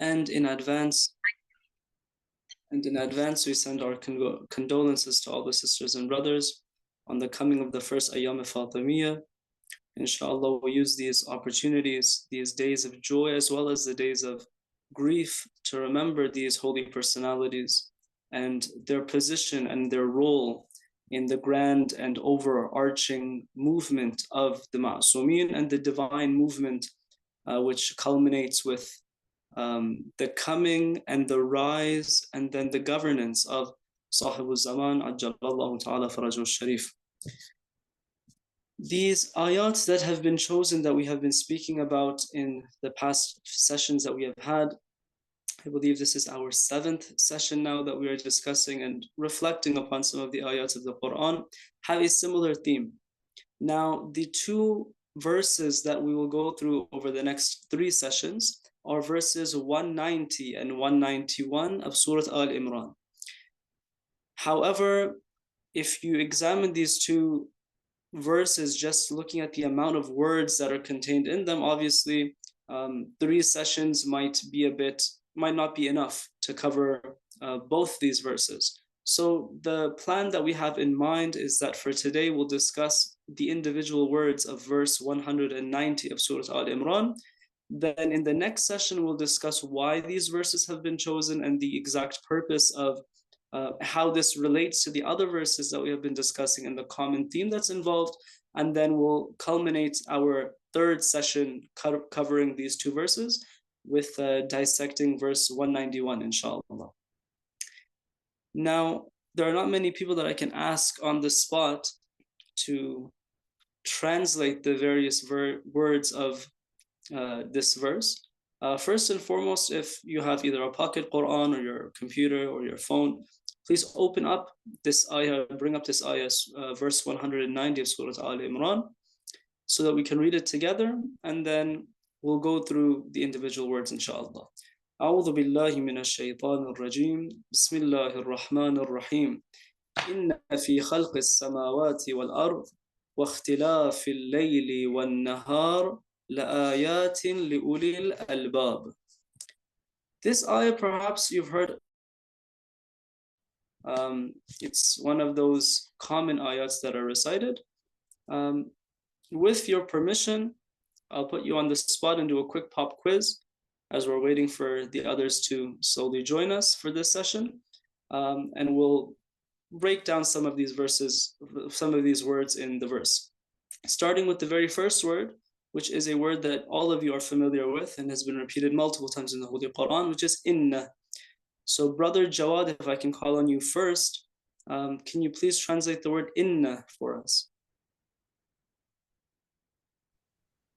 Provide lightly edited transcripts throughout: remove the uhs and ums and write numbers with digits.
And in advance, we send our condolences to all the sisters and brothers on the coming of the first Ayyam al-Fatimiyya. Inshallah, we'll use these opportunities, these days of joy, as well as the days of grief, to remember these holy personalities and their position and their role in the grand and overarching movement of the Ma'sumin and the divine movement, which culminates with the coming and the rise and then the governance of Sahibul Zaman, Ajjalallahu Ta'ala Farajul Sharif. These ayats that have been chosen, that we have been speaking about in the past sessions that we have had, I believe this is our 7th session now that we are discussing and reflecting upon some of the ayats of the Quran, have a similar theme. Now, the two verses that we will go through over the next 3 sessions are verses 190 and 191 of Surah Al-Imran. However, if you examine these two verses, just looking at the amount of words that are contained in them, obviously 3 sessions might not be enough to cover both these verses. So the plan that we have in mind is that for today we'll discuss the individual words of verse 190 of Surah Al-Imran. Then in the next session we'll discuss why these verses have been chosen and the exact purpose of how this relates to the other verses that we have been discussing and the common theme that's involved. And then we'll culminate our 3rd session covering these 2 verses with dissecting verse 191, inshallah. Now, there are not many people that I can ask on the spot to translate the various words of this verse. First and foremost, if you have either a pocket Quran or your computer or your phone, please open up this ayah, bring up this ayah, verse 190 of Surah Al-Imran, so that we can read it together, and then we'll go through the individual words, inshallah. أعوذ بالله من الشيطان الرجيم بسم الله الرحمن الرحيم إن في خلق السماوات والأرض واختلاف الليل والنهار لآيات لأولي الألباب. This ayah, perhaps you've heard. It's one of those common ayats that are recited. With your permission, I'll put you on the spot and do a quick pop quiz as we're waiting for the others to slowly join us for this session. And we'll break down some of these verses, some of these words in the verse. Starting with the very first word, which is a word that all of you are familiar with and has been repeated multiple times in the Holy Quran, which is inna. So Brother Jawad, if I can call on you first, can you please translate the word inna for us?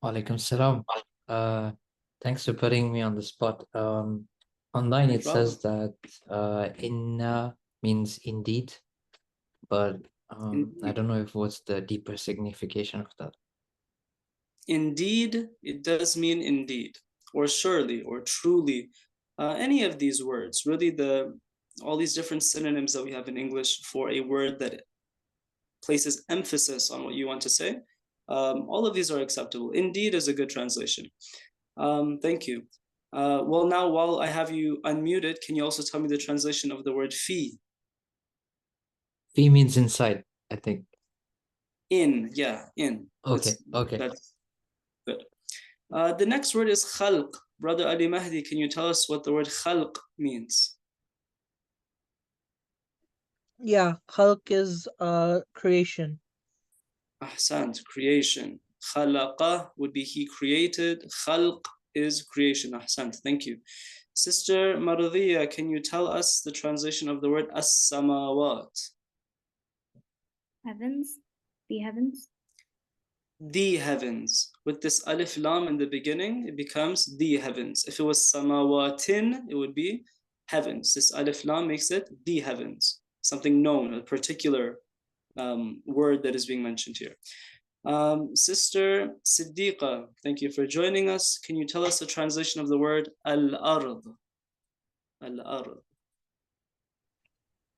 Walaikum salam. Thanks for putting me on the spot. Online it says that inna means indeed, but I don't know if what's the deeper signification of that. Indeed, it does mean indeed, or surely, or truly. Any of these words, really all these different synonyms that we have in English for a word that places emphasis on what you want to say, all of these are acceptable. Indeed is a good translation. Thank you. Well, now while I have you unmuted, can you also tell me the translation of the word fi? Fi means inside, I think. In, yeah, in. Okay, okay. That's good. The next word is khalq. Brother Ali Mahdi, can you tell us what the word khalq means? Yeah, khalq is creation. Ahsant, creation. Khalaqa would be he created. Khalq is creation. Ahsant, thank you. Sister Maradiya, can you tell us the translation of the word as-samawat? Heavens, the heavens. The heavens. With this alif lam in the beginning, it becomes the heavens. If it was samawatin, it would be heavens. This alif lam makes it the heavens. Something known, a particular word that is being mentioned here. Sister Siddiqa, thank you for joining us. Can you tell us the translation of the word al-ard? Al-ard.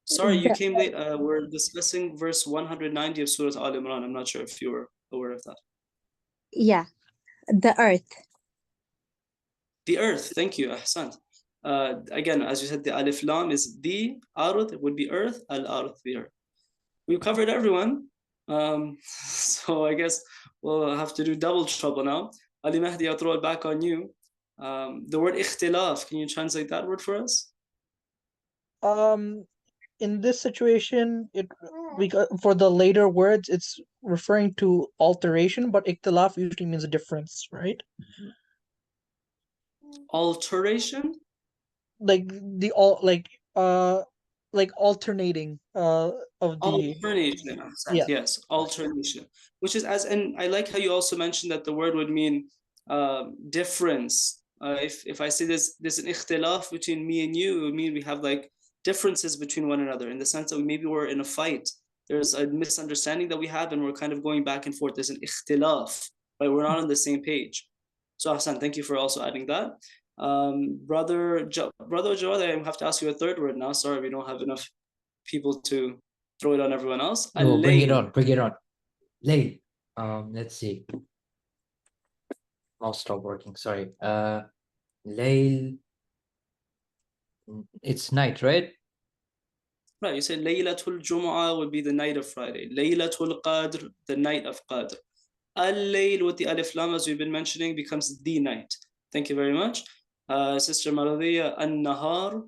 Sorry, you came late. We're discussing verse 190 of Surah Al-Imran. I'm not sure if you were aware of that. Yeah, the earth. The earth, thank you, Ahsan. Again, as you said, the alif lam is the ard, it would be earth, al-ard, the earth. We've covered everyone. So I guess we'll have to do double trouble now. Ali Mahdi, I'll throw it back on you. The word ikhtilaf, can you translate that word for us? In this situation, for the later words, it's referring to alteration, but ikhtilaf usually means a difference, right? Alteration? Like the all like alternating of the Alternation. yeah. Yes, alternation. Which is and I like how you also mentioned that the word would mean difference. If I say there's an ikhtilaf between me and you, it would mean we have like differences between one another in the sense that maybe we're in a fight. There's a misunderstanding that we have and we're kind of going back and forth. There's an ikhtilaf, right? We're not on the same page. So Hassan, thank you for also adding that. Brother Jawad, I have to ask you a third word now. Sorry, we don't have enough people to throw it on everyone else. No, bring it on, bring it on. Layl. Let's see. I'll stop working, sorry. Layl. It's night, right? Right, you said Laylatul Jumu'ah would be the night of Friday. Laylatul Qadr, the night of Qadr. Al-Layl with the alif lam, as we've been mentioning, becomes the night. Thank you very much. Sister Maradiya, An-Nahar.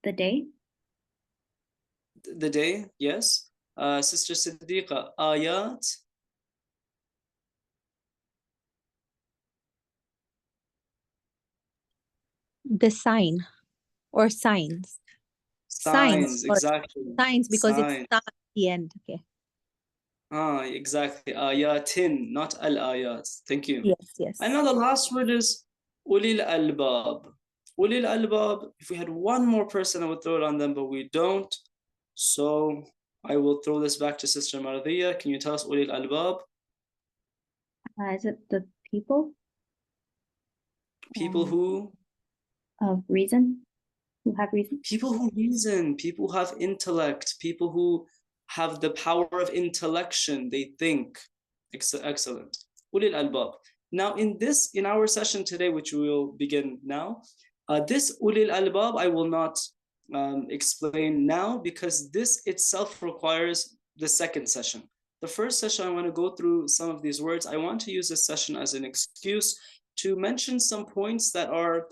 The day. The day, yes. Sister Siddiqa, Ayat. The sign or signs. Signs, or exactly. Signs because Signs. it's at the end. Okay. Exactly. Ayatin, not al-ayat. Thank you. Yes. And now the last word is ulil albab. Ulil albab, if we had one more person, I would throw it on them, but we don't. So I will throw this back to Sister Maradiya. Can you tell us ulil albab? Is it the people? People who? Of reason? Who have reason? People who reason, people who have intellect, people who have the power of intellection, they think. Excellent. Ulil albab. Now in our session today, which we will begin now, this ulil albab I will not explain now because this itself requires the second session. The first session, I want to go through some of these words. I want to use this session as an excuse to mention some points that are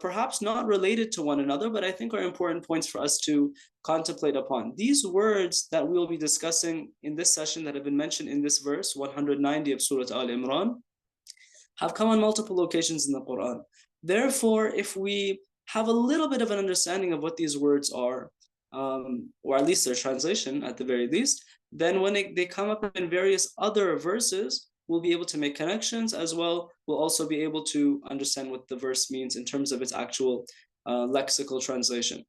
perhaps not related to one another, but I think are important points for us to contemplate upon. These words that we will be discussing in this session that have been mentioned in this verse 190 of Surah Al-Imran have come on multiple occasions in the Quran. Therefore, if we have a little bit of an understanding of what these words are, or at least their translation at the very least, then when they come up in various other verses, we'll be able to make connections as well. We'll also be able to understand what the verse means in terms of its actual lexical translation.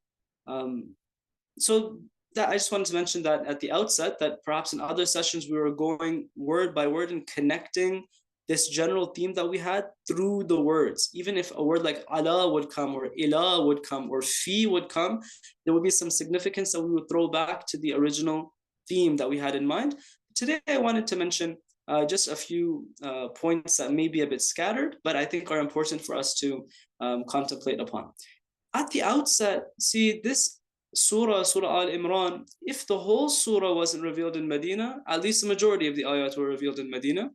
So that I just wanted to mention that at the outset, that perhaps in other sessions we were going word by word and connecting this general theme that we had through the words. Even if a word like ala would come or ila would come or fi would come, there would be some significance that we would throw back to the original theme that we had in mind. Today I wanted to mention just a few points that may be a bit scattered, but I think are important for us to contemplate upon. At the outset, see this Surah Al-Imran, if the whole surah wasn't revealed in Medina, at least the majority of the ayat were revealed in Medina.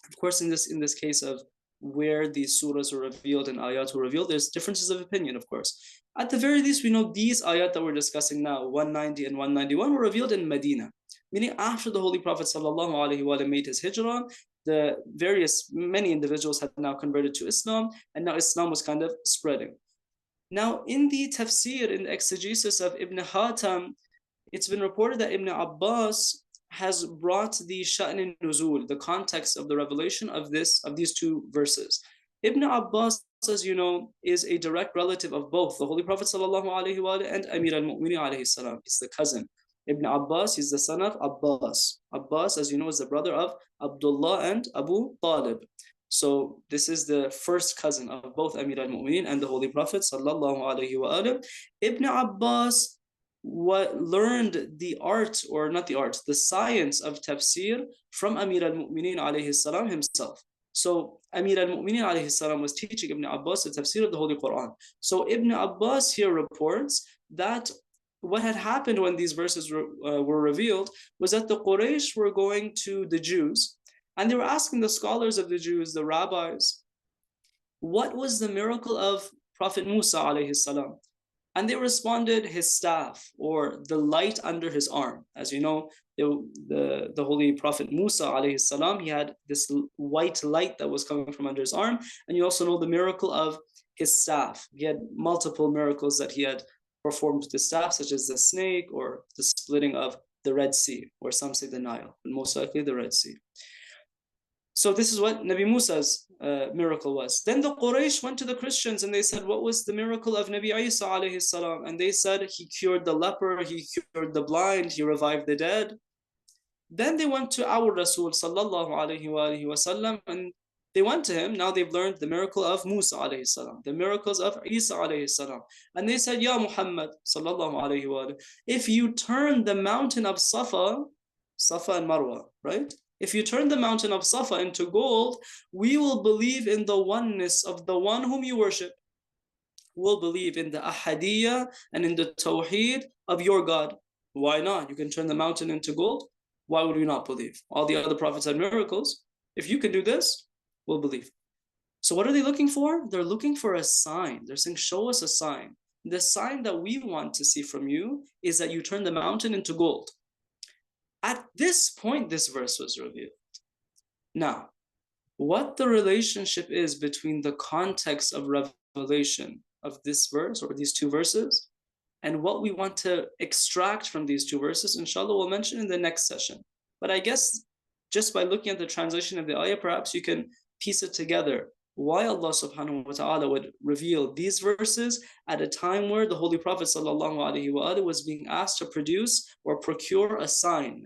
Of course, in this case of where these surahs were revealed and ayat were revealed, there's differences of opinion, of course. At the very least, we know these ayat that we're discussing now, 190 and 191, were revealed in Medina, meaning after the Holy Prophet ﷺ made his hijrah, many individuals had now converted to Islam, and now Islam was kind of spreading. Now, in the tafsir, in the exegesis of Ibn Hatam, it's been reported that Ibn Abbas has brought the sha'n nuzul, the context of the revelation of these two verses. Ibn Abbas, as you know, is a direct relative of both the Holy Prophet ﷺ and Amir al-Mu'minin alayhi salam. He's the cousin. Ibn Abbas, he's the son of Abbas. Abbas, as you know, is the brother of Abdullah and Abu Talib. So this is the first cousin of both Amir al-Mu'minin and the Holy Prophet ﷺ. Ibn Abbas learned the art, or not the art, the science of tafsir from Amir al-Mu'minin alayhi salam himself. So Amir al-Mu'minin alayhi salam was teaching Ibn Abbas the tafsir of the Holy Quran. So Ibn Abbas here reports that what had happened when these verses were revealed was that the Quraysh were going to the Jews and they were asking the scholars of the Jews, the rabbis, what was the miracle of Prophet Musa alayhi salam? And they responded, his staff, or the light under his arm. As you know, the Holy Prophet Musa alayhi salam, he had this white light that was coming from under his arm. And you also know the miracle of his staff. He had multiple miracles that he had performed with the staff, such as the snake or the splitting of the Red Sea, or some say the Nile, but most likely the Red Sea. So this is what Nabi Musa's miracle was. Then the Quraysh went to the Christians and they said, what was the miracle of Nabi Isa alayhi salam? And they said, he cured the leper, he cured the blind, he revived the dead. Then they went to our Rasul sallallahu alayhi wa sallam, and they went to him. Now they've learned the miracle of Musa alayhi salam, the miracles of Isa alayhi salam. And they said, Ya Muhammad sallallahu alayhi wa sallam, if you turn the mountain of Safa and Marwa, right? If you turn the mountain of Safa into gold, we will believe in the oneness of the one whom you worship. We'll believe in the ahadiyya and in the tawheed of your God. Why not? You can turn the mountain into gold. Why would we not believe? All the other prophets had miracles. If you can do this, we'll believe. So what are they looking for? They're looking for a sign. They're saying, show us a sign. The sign that we want to see from you is that you turn the mountain into gold. At this point, this verse was revealed. Now, what the relationship is between the context of revelation of this verse or these two verses and what we want to extract from these two verses, inshallah, we'll mention in the next session. But I guess just by looking at the translation of the ayah, perhaps you can piece it together. Why Allah subhanahu wa ta'ala would reveal these verses at a time where the Holy Prophet sallallahu alaihi wasallam was being asked to produce or procure a sign.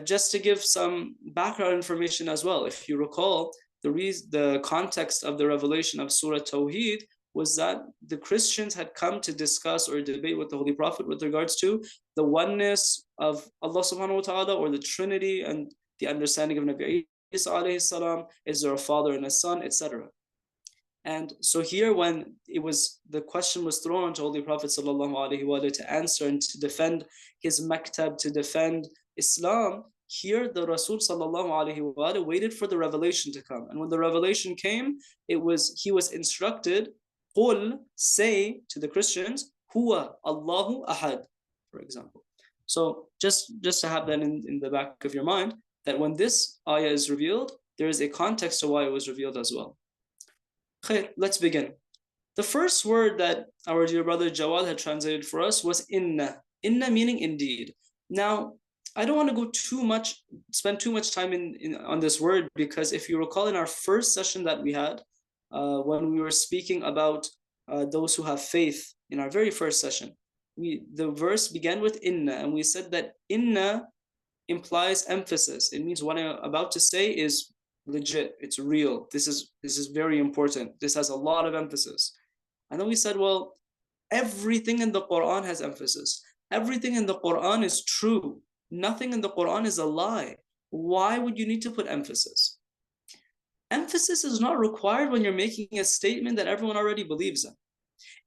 Just to give some background information as well, if you recall, the context of the revelation of Surah Tawheed was that the Christians had come to discuss or debate with the Holy Prophet with regards to the oneness of Allah subhanahu wa ta'ala, or the Trinity, and the understanding of Nabi Isa alayhi salam, is there a father and a son, etc. And so here, when the question was thrown to Holy Prophet sallallahu alaihi wasallam to answer and to defend his maktab, to defend Islam, here the Rasul sallallahu alaihi wasallam waited for the revelation to come. And when the revelation came, he was instructed, Qul, say to the Christians, Huwa Allahu Ahad, for example. So just to have that in the back of your mind, that when this ayah is revealed, there is a context to why it was revealed as well. Okay, let's begin. The first word that our dear brother Jawad had translated for us was inna. Inna meaning indeed. Now, I don't want to spend too much time on this word, because if you recall in our first session that we had, when we were speaking about those who have faith, in our very first session, the verse began with inna, and we said that inna implies emphasis. It means what I'm about to say is legit, it's real, this is very important, this has a lot of emphasis. And then we said, well, everything in the Quran has emphasis. Everything in the Quran is true. Nothing in the Quran is a lie. Why would you need to put emphasis? Emphasis is not required when you're making a statement that everyone already believes in.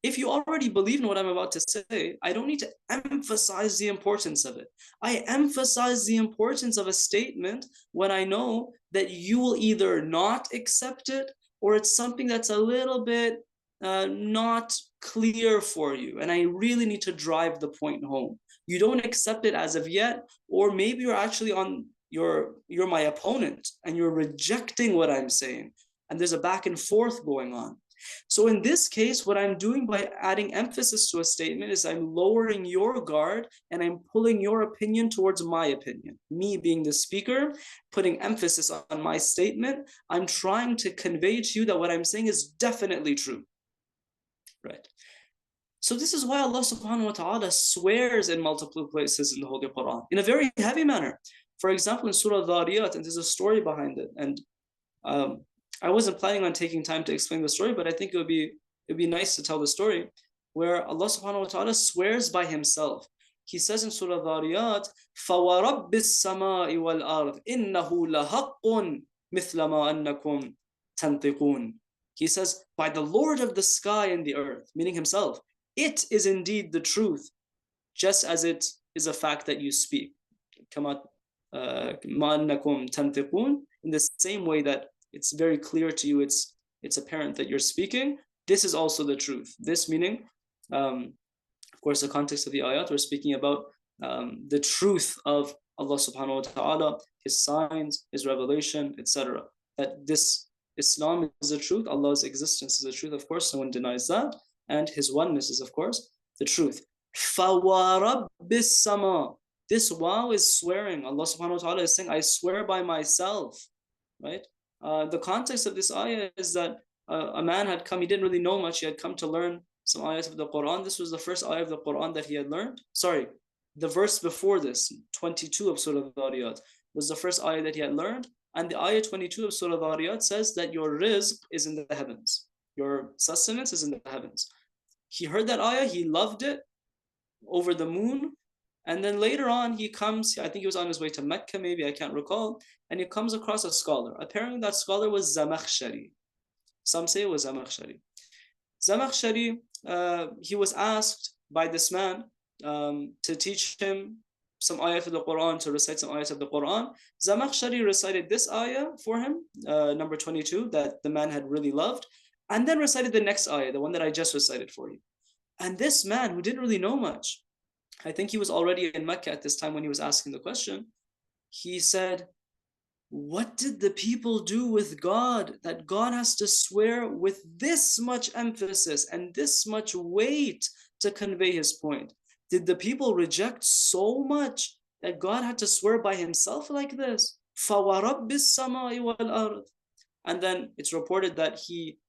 If you already believe in what I'm about to say, I don't need to emphasize the importance of it. I emphasize the importance of a statement when I know that you will either not accept it, or it's something that's a little bit not clear for you, and I really need to drive the point home. You don't accept it as of yet, or maybe you're actually you're my opponent and you're rejecting what I'm saying, and there's a back and forth going on. So in this case, what I'm doing by adding emphasis to a statement is I'm lowering your guard and I'm pulling your opinion towards my opinion. Me being the speaker, putting emphasis on my statement, I'm trying to convey to you that what I'm saying is definitely true. Right? So this is why Allah subhanahu wa ta'ala swears in multiple places in the Holy Quran in a very heavy manner. For example, in Surah Dhariyat, and there's a story behind it. And I wasn't planning on taking time to explain the story, but I think it'd be nice to tell the story, where Allah subhanahu wa ta'ala swears by himself. He says in Surah Dhariyat, فَوَرَبِّ السَّمَاءِ وَالْأَرْضِ إِنَّهُ لَحَقٌّ مثل ما أنكم تنطقون. He says, by the Lord of the sky and the earth, meaning himself, it is indeed the truth, just as it is a fact that you speak. كما ما أنكم تنطقون, in the same way that it's very clear to you, it's apparent that you're speaking, this is also the truth. This meaning, of course, the context of the ayat, we're speaking about the truth of Allah subhanahu wa ta'ala, his signs, his revelation, etc. That this Islam is the truth, Allah's existence is the truth, of course, no one denies that, and his oneness is, of course, the truth. فَوَرَبِّ السَّمَاءِ, this wow is swearing. Allah subhanahu wa ta'ala is saying, I swear by myself, right? The context of this ayah is that a man had come, he didn't really know much, he had come to learn some ayahs of the Quran. This was the first ayah of the Quran that he had learned. Sorry, the verse before this, 22 of Surah Al-Dhariyat, was the first ayah that he had learned. And the ayah 22 of Surah Al-Dhariyat says that your rizq is in the heavens. Your sustenance is in the heavens. He heard that ayah, he loved it, over the moon. And then later on, he comes, I think he was on his way to Mecca, maybe, I can't recall, and he comes across a scholar. Apparently that scholar was Zamakhshari. Some say it was Zamakhshari. Zamakhshari, he was asked by this man to teach him some ayat of the Quran, to recite some ayat of the Quran. Zamakhshari recited this ayah for him, number 22, that the man had really loved, and then recited the next ayah, the one that I just recited for you. And this man, who didn't really know much, I think he was already in Mecca at this time when he was asking the question, he said, what did the people do with God that God has to swear with this much emphasis and this much weight to convey his point? Did the people reject so much that God had to swear by himself like this? فَوَرَبِّ السَّمَاءِ وَالْأَرْضِ. And then it's reported that he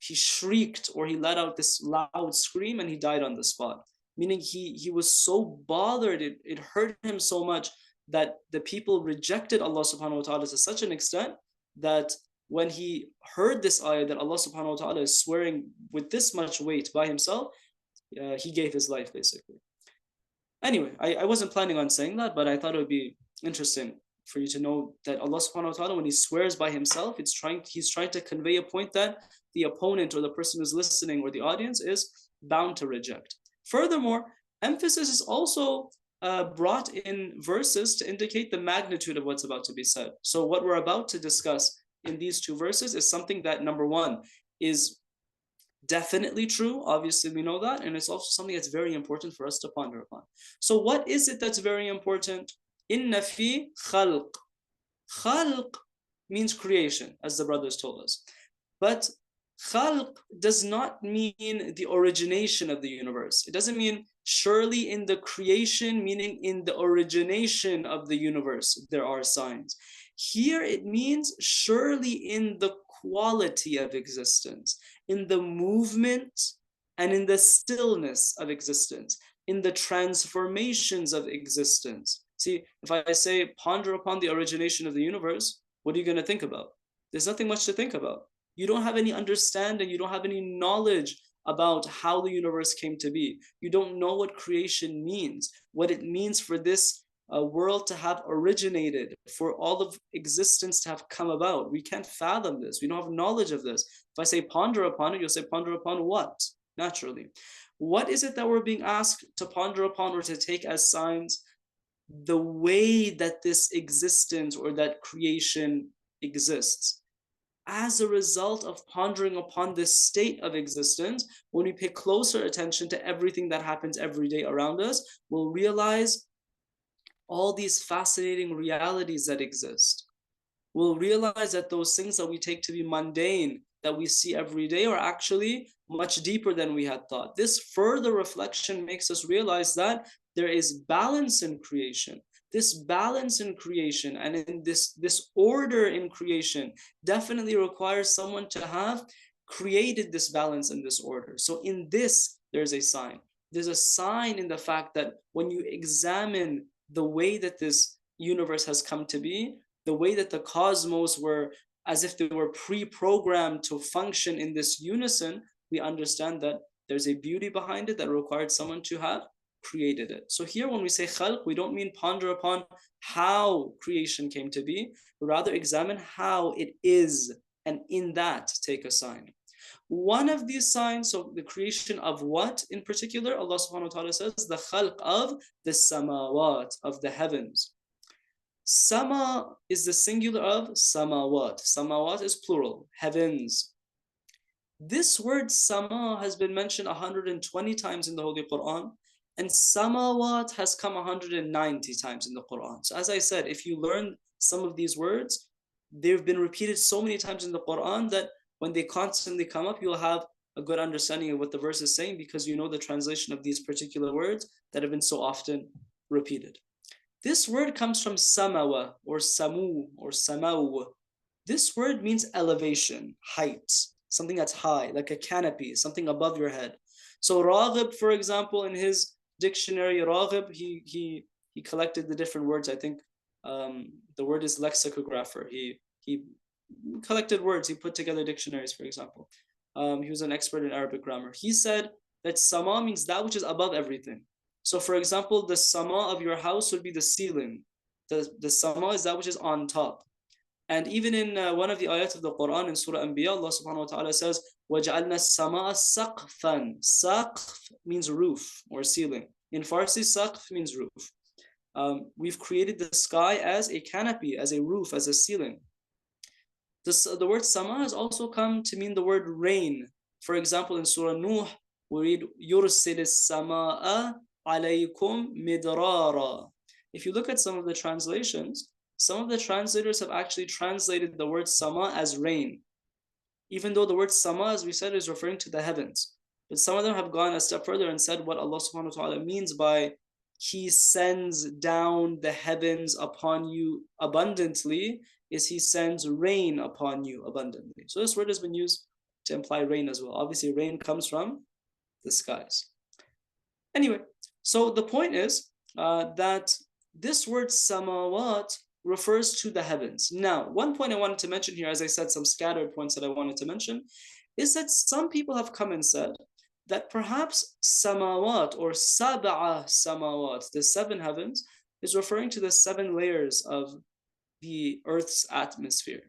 shrieked, or he let out this loud scream, and he died on the spot. Meaning he was so bothered, it hurt him so much that the people rejected Allah subhanahu wa ta'ala to such an extent that when he heard this ayah that Allah subhanahu wa ta'ala is swearing with this much weight by himself, he gave his life basically. Anyway, I wasn't planning on saying that, but I thought it would be interesting for you to know that Allah subhanahu wa ta'ala, when he swears by himself, he's trying to convey a point that the opponent or the person who's listening or the audience is bound to reject. Furthermore, emphasis is also brought in verses to indicate the magnitude of what's about to be said. So what we're about to discuss in these two verses is something that, number one, is definitely true. Obviously, we know that. And it's also something that's very important for us to ponder upon. So what is it that's very important? Inna fi khalq. Khalq means creation, as the brothers told us. But khalq does not mean the origination of the universe. It doesn't mean surely in the creation, meaning in the origination of the universe, there are signs. Here it means surely in the quality of existence, in the movement and in the stillness of existence, in the transformations of existence. See, if I say ponder upon the origination of the universe, what are you going to think about? There's nothing much to think about. You don't have any understanding, you don't have any knowledge about how the universe came to be. You don't know what creation means, what it means for this world to have originated, for all of existence to have come about. We can't fathom this. We don't have knowledge of this. If I say ponder upon it, you'll say ponder upon what? Naturally. What is it that we're being asked to ponder upon or to take as signs? The way that this existence or that creation exists. As a result of pondering upon this state of existence, when we pay closer attention to everything that happens every day around us, we'll realize all these fascinating realities that exist. We'll realize that those things that we take to be mundane, that we see every day, are actually much deeper than we had thought. This further reflection makes us realize that there is balance in creation. This balance in creation and in this order in creation definitely requires someone to have created this balance and this order. So in this, there's a sign. There's a sign in the fact that when you examine the way that this universe has come to be, the way that the cosmos were as if they were pre-programmed to function in this unison, we understand that there's a beauty behind it that required someone to have created it. So here when we say khalq, we don't mean ponder upon how creation came to be, but rather examine how it is, and in that take a sign. One of these signs, so the creation of what in particular, Allah subhanahu wa ta'ala says, the khalq of the samawat, of the heavens. Sama is the singular of samawat. Samawat is plural, heavens. This word sama has been mentioned 120 times in the Holy Quran, and samawat has come 190 times in the Quran. So as I said, if you learn some of these words, they've been repeated so many times in the Quran that when they constantly come up, you'll have a good understanding of what the verse is saying, because you know the translation of these particular words that have been so often repeated. This word comes from samawa or samu or samaw. This word means elevation, height, something that's high, like a canopy, something above your head. So Raghib, for example, in his dictionary, Raghib, he collected the different words. I think the word is lexicographer. He collected words. He put together dictionaries, for example. He was an expert in Arabic grammar. He said that sama means that which is above everything. So for example, the sama of your house would be the ceiling. The sama is that which is on top. And even in one of the ayat of the Quran in Surah Anbiya, Allah subhanahu wa ta'ala says, وَجَعَلْنَا السَّمَاءَ سَقْفًا. Saqf means roof or ceiling. In Farsi, saqf means roof. We've created the sky as a canopy, as a roof, as a ceiling. The word sama has also come to mean the word rain. For example, in Surah Nuh, we read, يُرْسِلِ السَّمَاءَ عَلَيْكُمْ مِدْرَارًا. If you look at some of the translations, some of the translators have actually translated the word sama as rain, even though the word sama, as we said, is referring to the heavens. But some of them have gone a step further and said what Allah subhanahu wa ta'ala means by He sends down the heavens upon you abundantly is He sends rain upon you abundantly. So this word has been used to imply rain as well. Obviously, rain comes from the skies. Anyway, so the point is that this word samawat refers to the heavens. Now, one point I wanted to mention here, as I said, some scattered points that I wanted to mention, is that some people have come and said that perhaps samawat or sab'a samawat, the seven heavens, is referring to the 7 layers of the Earth's atmosphere.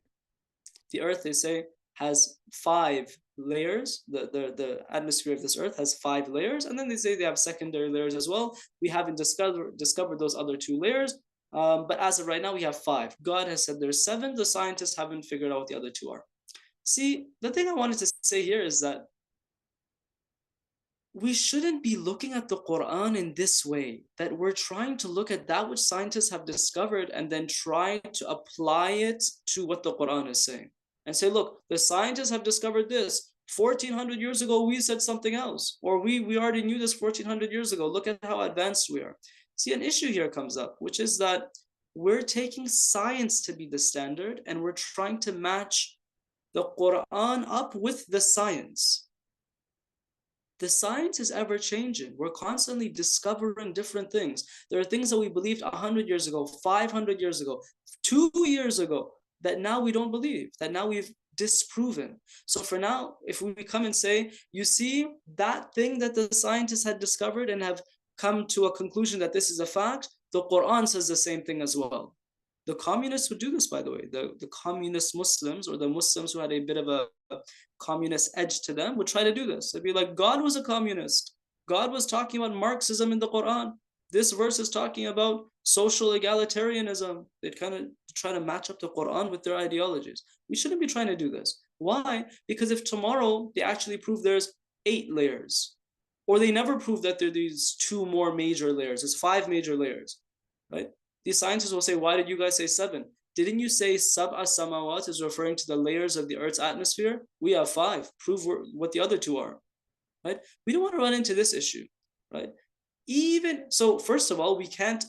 The Earth, they say, has 5 layers. The atmosphere of this Earth has 5 layers, and then they say they have secondary layers as well. We haven't discovered those other 2 layers, but as of right now, we have 5. God has said there's 7. The scientists haven't figured out what the other 2 are. See, the thing I wanted to say here is that we shouldn't be looking at the Quran in this way, that we're trying to look at that which scientists have discovered and then try to apply it to what the Quran is saying. And say, look, the scientists have discovered this. 1400 years ago, we said something else. Or we already knew this 1400 years ago. Look at how advanced we are. See, an issue here comes up, which is that we're taking science to be the standard and we're trying to match the Quran up with the science. The science is ever changing. We're constantly discovering different things. There are things that we believed 100 years ago, 500 years ago, 2 years ago, that now we don't believe, that now we've disproven. So for now, if we come and say, you see, that thing that the scientists had discovered and have come to a conclusion that this is a fact, the Quran says the same thing as well. The communists would do this, by the way. The communist Muslims, or the Muslims who had a bit of a communist edge to them, would try to do this. They'd be like, God was a communist. God was talking about Marxism in the Quran. This verse is talking about social egalitarianism. They'd kind of try to match up the Quran with their ideologies. We shouldn't be trying to do this. Why? Because if tomorrow they actually prove there's 8 layers, or they never prove that there are these 2 more major layers, there's 5 major layers, right? These scientists will say, why did you guys say 7? Didn't you say sab'a samawat is referring to the layers of the Earth's atmosphere? We have 5. Prove what the other 2 are, right? We don't want to run into this issue, right? Even so, first of all, we can't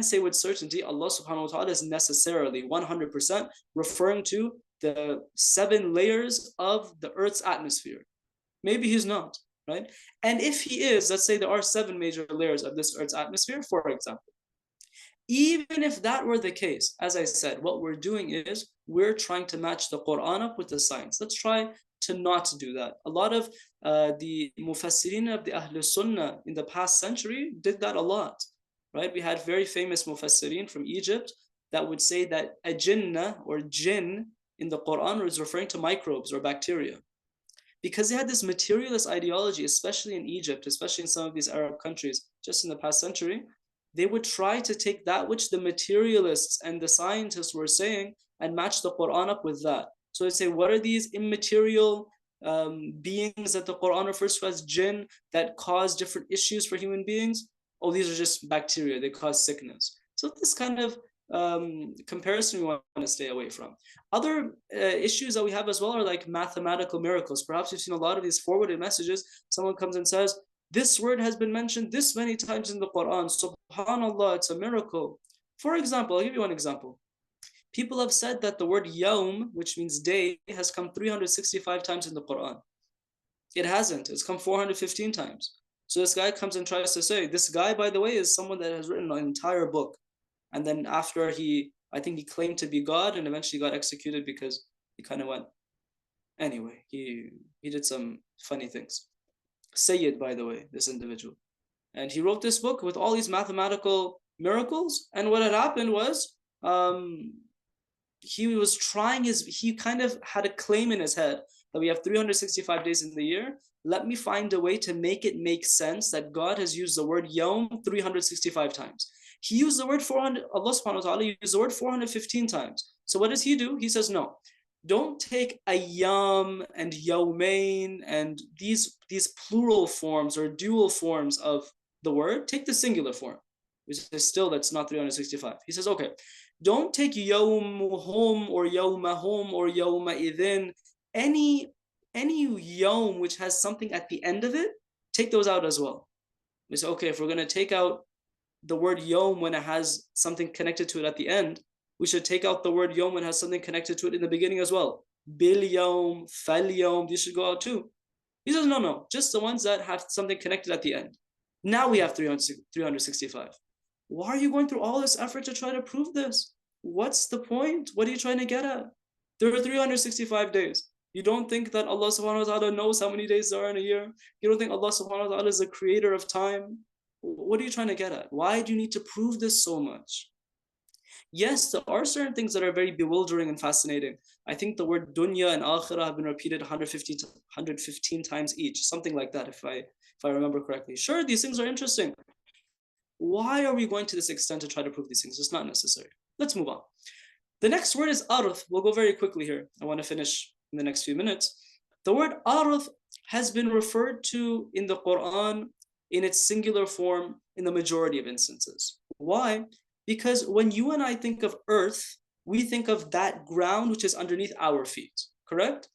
say with certainty Allah subhanahu wa ta'ala is necessarily 100% referring to the 7 layers of the Earth's atmosphere. Maybe He's not, right? And if He is, let's say there are 7 major layers of this Earth's atmosphere, for example. Even if that were the case, as I said, what we're doing is we're trying to match the Quran up with the science. Let's try to not do that. A lot of the mufassirin of the Ahl Sunnah in the past century did that a lot, right? We had very famous mufassirin from Egypt that would say that a jinnah or jinn in the Quran was referring to microbes or bacteria. Because they had this materialist ideology, especially in Egypt, especially in some of these Arab countries, just in the past century, they would try to take that which the materialists and the scientists were saying and match the Quran up with that. So they say, what are these immaterial beings that the Quran refers to as jinn that cause different issues for human beings? Oh, these are just bacteria, they cause sickness. So this kind of comparison we want to stay away from. Other issues that we have as well are like mathematical miracles. Perhaps you've seen a lot of these forwarded messages. Someone comes and says, this word has been mentioned this many times in the Quran. Subhanallah, it's a miracle. For example, I'll give you one example. People have said that the word yawm, which means day, has come 365 times in the Quran. It hasn't. It's come 415 times. So this guy comes and tries to say, this guy, by the way, is someone that has written an entire book. And then after I think he claimed to be God and eventually got executed because he kind of went, anyway, he did some funny things. Sayyid, by the way, this individual. And he wrote this book with all these mathematical miracles. And what had happened was he kind of had a claim in his head that we have 365 days in the year. Let me find a way to make it make sense that God has used the word yawm 365 times. He used the word 400, Allah subhanahu wa ta'ala used the word 415 times. So what does he do? He says, no, don't take ayyam and yawmain and these plural forms or dual forms of the word. Take the singular form, which is still, that's not 365. He says, okay, don't take yawmuhum or yawmahum or yawma'idhin, any yawm which has something at the end of it, take those out as well. We say, okay, if we're going to take out the word yawm when it has something connected to it at the end, we should take out the word yawm when it has something connected to it in the beginning as well. Bil yawm, fal yawm, these should go out too. He says, no, just the ones that have something connected at the end. Now we have 365. Why are you going through all this effort to try to prove this? What's the point? What are you trying to get at? There are 365 days. You don't think that Allah subhanahu wa ta'ala knows how many days there are in a year? You don't think Allah subhanahu wa ta'ala is the creator of time? What are you trying to get at? Why do you need to prove this so much? Yes, there are certain things that are very bewildering and fascinating. I think the word dunya and akhirah have been repeated 115 times each, something like that, if I remember correctly. Sure, these things are interesting. Why are we going to this extent to try to prove these things? It's not necessary. Let's move on. The next word is arth. We'll go very quickly here. I want to finish in the next few minutes. The word arth has been referred to in the Quran in its singular form in the majority of instances. Why? Because when you and I think of earth, we think of that ground which is underneath our feet, correct?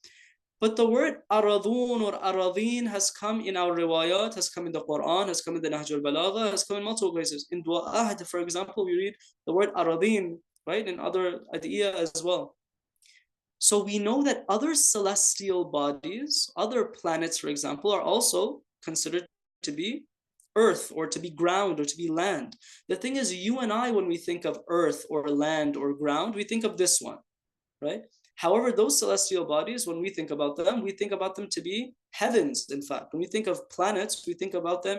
But the word aradun or aradin has come in our riwayat, has come in the Quran, has come in the Nahj al-Balagha, has come in multiple places. In Dua Ahd, for example, we read the word aradin, right? In other adiyah as well. So we know that other celestial bodies, other planets, for example, are also considered to be earth or to be ground or to be land. The thing is, you and I, when we think of earth or land or ground, we think of this one, right? However, those celestial bodies, when we think about them to be heavens. In fact, when we think of planets, we think about them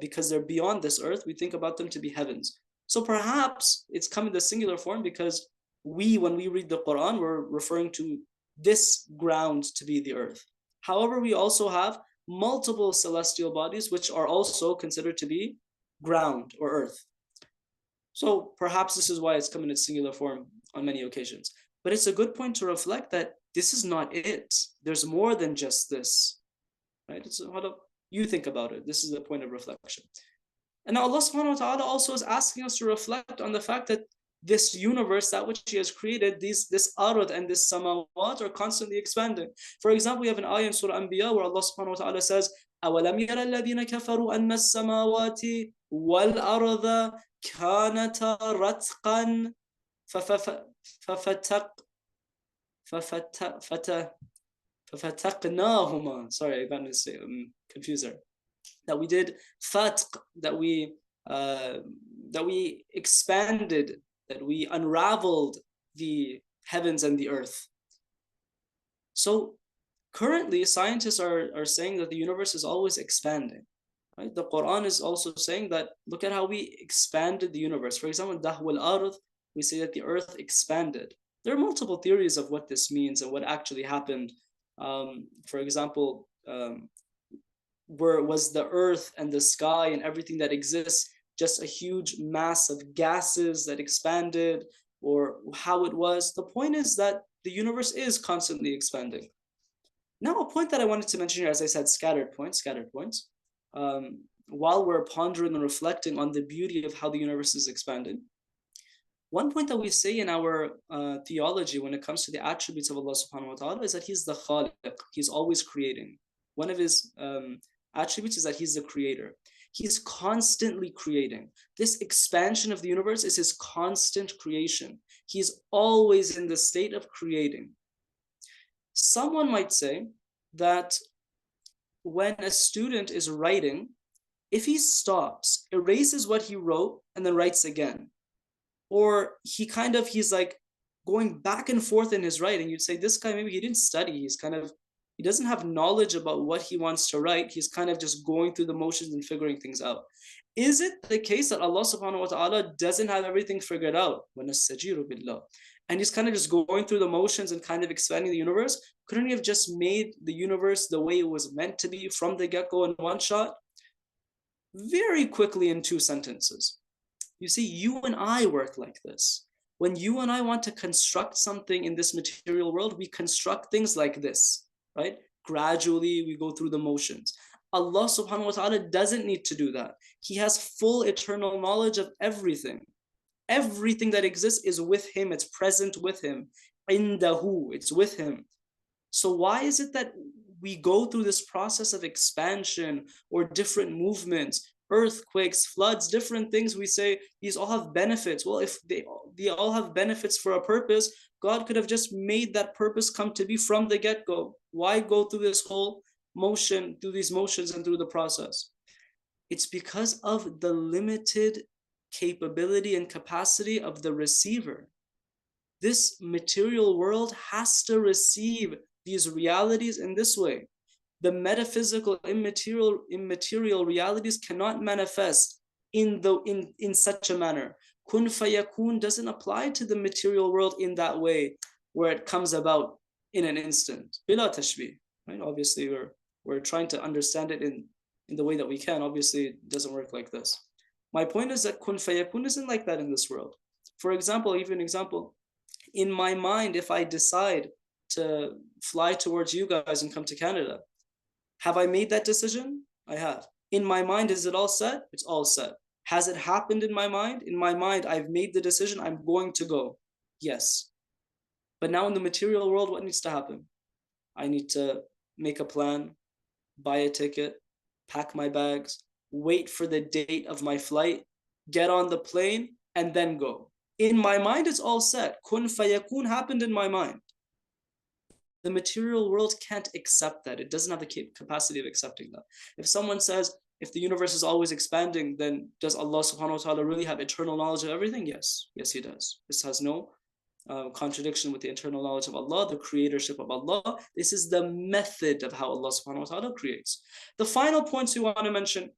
because they're beyond this earth, we think about them to be heavens. So perhaps it's come in the singular form because when we read the Quran, we're referring to this ground to be the earth. However, we also have multiple celestial bodies which are also considered to be ground or earth. So perhaps this is why it's come in its singular form on many occasions. But it's a good point to reflect that this is not it. There's more than just this, right? You think about it. This is the point of reflection. And now Allah subhanahu wa ta'ala also is asking us to reflect on the fact that this universe, that which He has created, this arad and this samawat are constantly expanding. For example, we have an ayah in Surah Anbiya where Allah subhanahu wa ta'ala says, أَوَلَمْ يَرَ الَّذِينَ كَفَرُوا أَنَّ السَّمَاوَاتِ وَالْأَرْضَ كَانَتَا رَتْقًا فَفَتَقْنَاهُمَا. Sorry, I got this confuser. That we did fatq, that we expanded, that we unraveled the heavens and the earth. So Currently, scientists are saying that the universe is always expanding. Right? The Quran is also saying that, look at how we expanded the universe. For example, Dahwal Arth, we say that the earth expanded. There are multiple theories of what this means and what actually happened. For example, where was the earth and the sky and everything that exists just a huge mass of gases that expanded, or how it was? The point is that the universe is constantly expanding. Now, a point that I wanted to mention here, as I said, scattered points. While we're pondering and reflecting on the beauty of how the universe is expanding, one point that we say in our theology when it comes to the attributes of Allah subhanahu wa ta'ala is that He's the Khaliq. He's always creating. One of His attributes is that He's the creator. He's constantly creating. This expansion of the universe is His constant creation. He's always in the state of creating. Someone might say that when a student is writing, if he stops, erases what he wrote, and then writes again, or he's like going back and forth in his writing, you'd say this guy, maybe he didn't study. He doesn't have knowledge about what he wants to write. He's kind of just going through the motions and figuring things out. Is it the case that Allah subhanahu wa ta'ala doesn't have everything figured out? And He's kind of just going through the motions and kind of expanding the universe? Couldn't He have just made the universe the way it was meant to be from the get-go in one shot? Very quickly, in 2 sentences. You see, you and I work like this. When you and I want to construct something in this material world, we construct things like this, right? Gradually, we go through the motions. Allah subhanahu wa ta'ala doesn't need to do that. He has full eternal knowledge of everything. Everything that exists is with Him. It's present with Him. Indahu, it's with Him. So why is it that we go through this process of expansion or different movements, earthquakes, floods, different things? We say these all have benefits. Well, if they all have benefits for a purpose, God could have just made that purpose come to be from the get-go. Why go through this whole motion, through these motions and through the process? It's because of the limited capability and capacity of the receiver. This material world has to receive these realities in this way. The metaphysical, immaterial realities cannot manifest in such a manner. Kun fayakun doesn't apply to the material world in that way, where it comes about in an instant. Bila tashbih, right? Obviously, we're trying to understand it in the way that we can. Obviously, it doesn't work like this. My point is that kun fayakun isn't like that in this world. For example, I'll give you an example. In my mind, if I decide to fly towards you guys and come to Canada, have I made that decision? I have. In my mind, is it all set? It's all set. Has it happened in my mind? In my mind, I've made the decision, I'm going to go. Yes. But now in the material world, what needs to happen? I need to make a plan, buy a ticket, pack my bags, wait for the date of my flight, get on the plane, and then go. In my mind, it's all set. Kun fayakun happened in my mind. The material world can't accept that. It doesn't have the capacity of accepting that. If someone says, if the universe is always expanding, then does Allah subhanahu wa ta'ala really have eternal knowledge of everything? Yes. Yes, He does. This has no contradiction with the eternal knowledge of Allah, the creatorship of Allah. This is the method of how Allah subhanahu wa ta'ala creates. The final points we want to mention,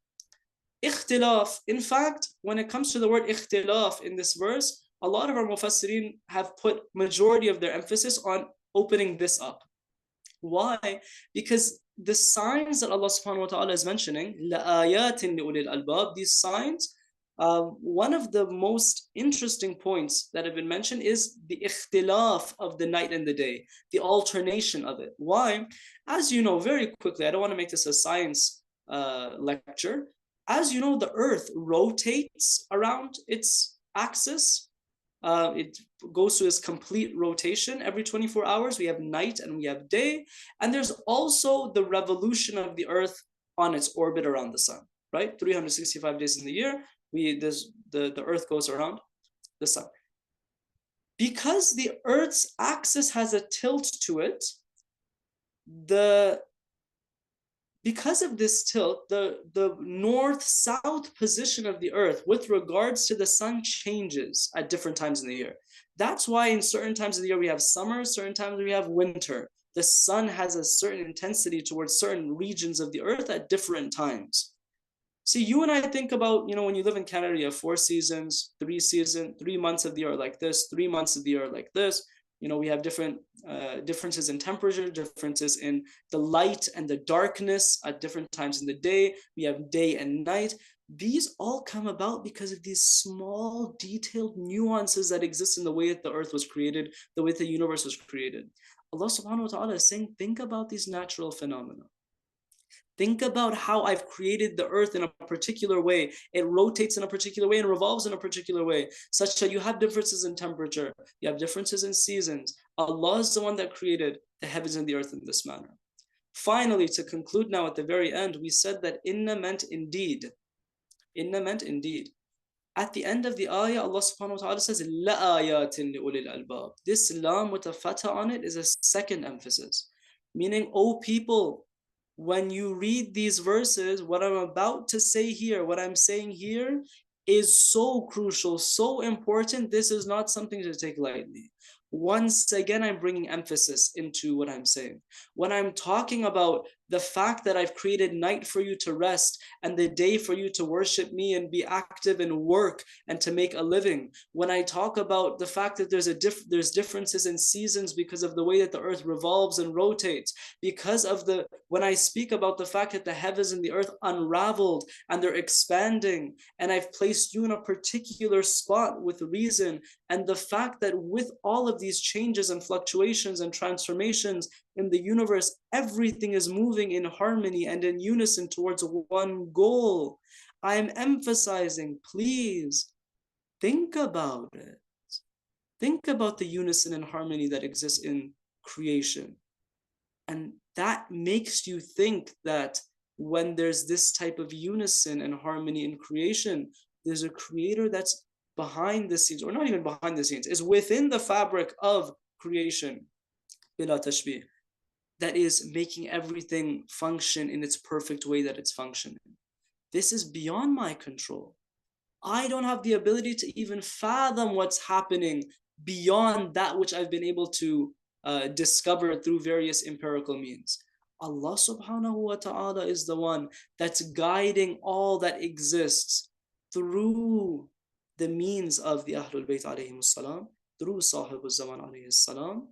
ikhtilaf. In fact, when it comes to the word ikhtilaf in this verse, a lot of our mufassirin have put majority of their emphasis on opening this up. Why? Because the signs that Allah subhanahu wa ta'ala is mentioning, لَآيَاتٍ لِأُولِي الْأَلْبَابِ, these signs, one of the most interesting points that have been mentioned is the ikhtilaf of the night and the day, the alternation of it. Why? As you know, very quickly, I don't want to make this a science lecture. As you know, the earth rotates around its axis. It goes through its complete rotation. Every 24 hours, we have night and we have day. And there's also the revolution of the earth on its orbit around the sun, right? 365 days in the year, the earth goes around the sun. Because the earth's axis has a tilt to it, because of this tilt, the north-south position of the earth with regards to the sun changes at different times in the year. That's why in certain times of the year we have summer, certain times we have winter. The sun has a certain intensity towards certain regions of the earth at different times. See, you and I think about, when you live in Canada, you have 4 seasons, 3 months of the year like this, 3 months of the year like this. We have different differences in temperature, differences in the light and the darkness at different times in the day. We have day and night. These all come about because of these small, detailed nuances that exist in the way that the earth was created, the way the universe was created. Allah subhanahu wa ta'ala is saying, think about these natural phenomena. Think about how I've created the earth in a particular way. It rotates in a particular way and revolves in a particular way, such that you have differences in temperature, you have differences in seasons. Allah is the one that created the heavens and the earth in this manner. Finally, to conclude now at the very end, we said that inna meant indeed. Inna meant indeed. At the end of the ayah, Allah subhanahu wa ta'ala says, لَآيَاتٍ لِأُولِي الْأَلْبَابِ. This lam with a fatha on it is a second emphasis, meaning, O people, when you read these verses, what I'm about to say here, what I'm saying here is so crucial, so important. This is not something to take lightly. Once again, I'm bringing emphasis into what I'm saying. When I'm talking about the fact that I've created night for you to rest and the day for you to worship me and be active and work and to make a living, when I talk about the fact that there's differences in seasons because of the way that the earth revolves and rotates, when I speak about the fact that the heavens and the earth unraveled and they're expanding, and I've placed you in a particular spot with reason, and the fact that with all of these changes and fluctuations and transformations in the universe, everything is moving in harmony and in unison towards one goal. I am emphasizing, please think about it. Think about the unison and harmony that exists in creation. And that makes you think that when there's this type of unison and harmony in creation, there's a creator that's behind the scenes, or not even behind the scenes, is within the fabric of creation, bila tashbih, that is making everything function in its perfect way that it's functioning. This is beyond my control. I don't have the ability to even fathom what's happening beyond that which I've been able to discover through various empirical means. Allah subhanahu wa ta'ala is the one that's guiding all that exists through the means of the Ahlul Bayt alayhimus salam, through Sahibul Zaman alayhis salam,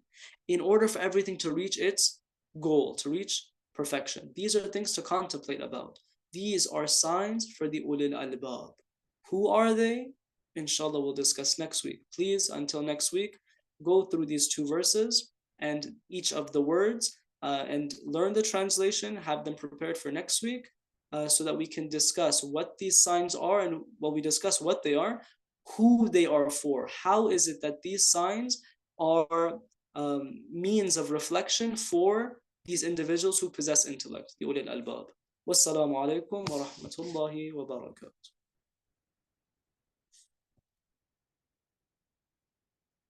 in order for everything to reach its goal, to reach perfection. These are things to contemplate about. These are signs for the ulil albab. Who are they? Inshallah, we'll discuss next week. Please, until next week, go through these 2 verses and each of the words and learn the translation, have them prepared for next week so that we can discuss what these signs are, and while we discuss what they are, who they are for. How is it that these signs are means of reflection for these individuals who possess intellect, the ulil albab. Wassalamu alaikum wa rahmatullahi wa barakatuh.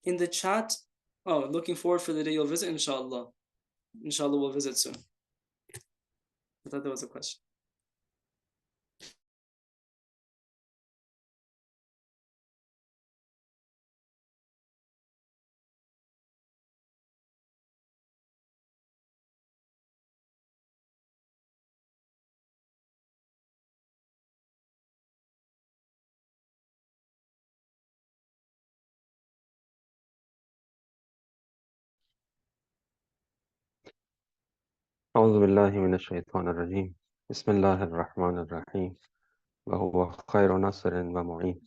In the chat, looking forward for the day you'll visit, inshallah. Inshallah, we'll visit soon. I thought there was a question. أعوذ بالله من الشيطان الرجيم بسم الله الرحمن الرحيم وهو خير ناصر ومعين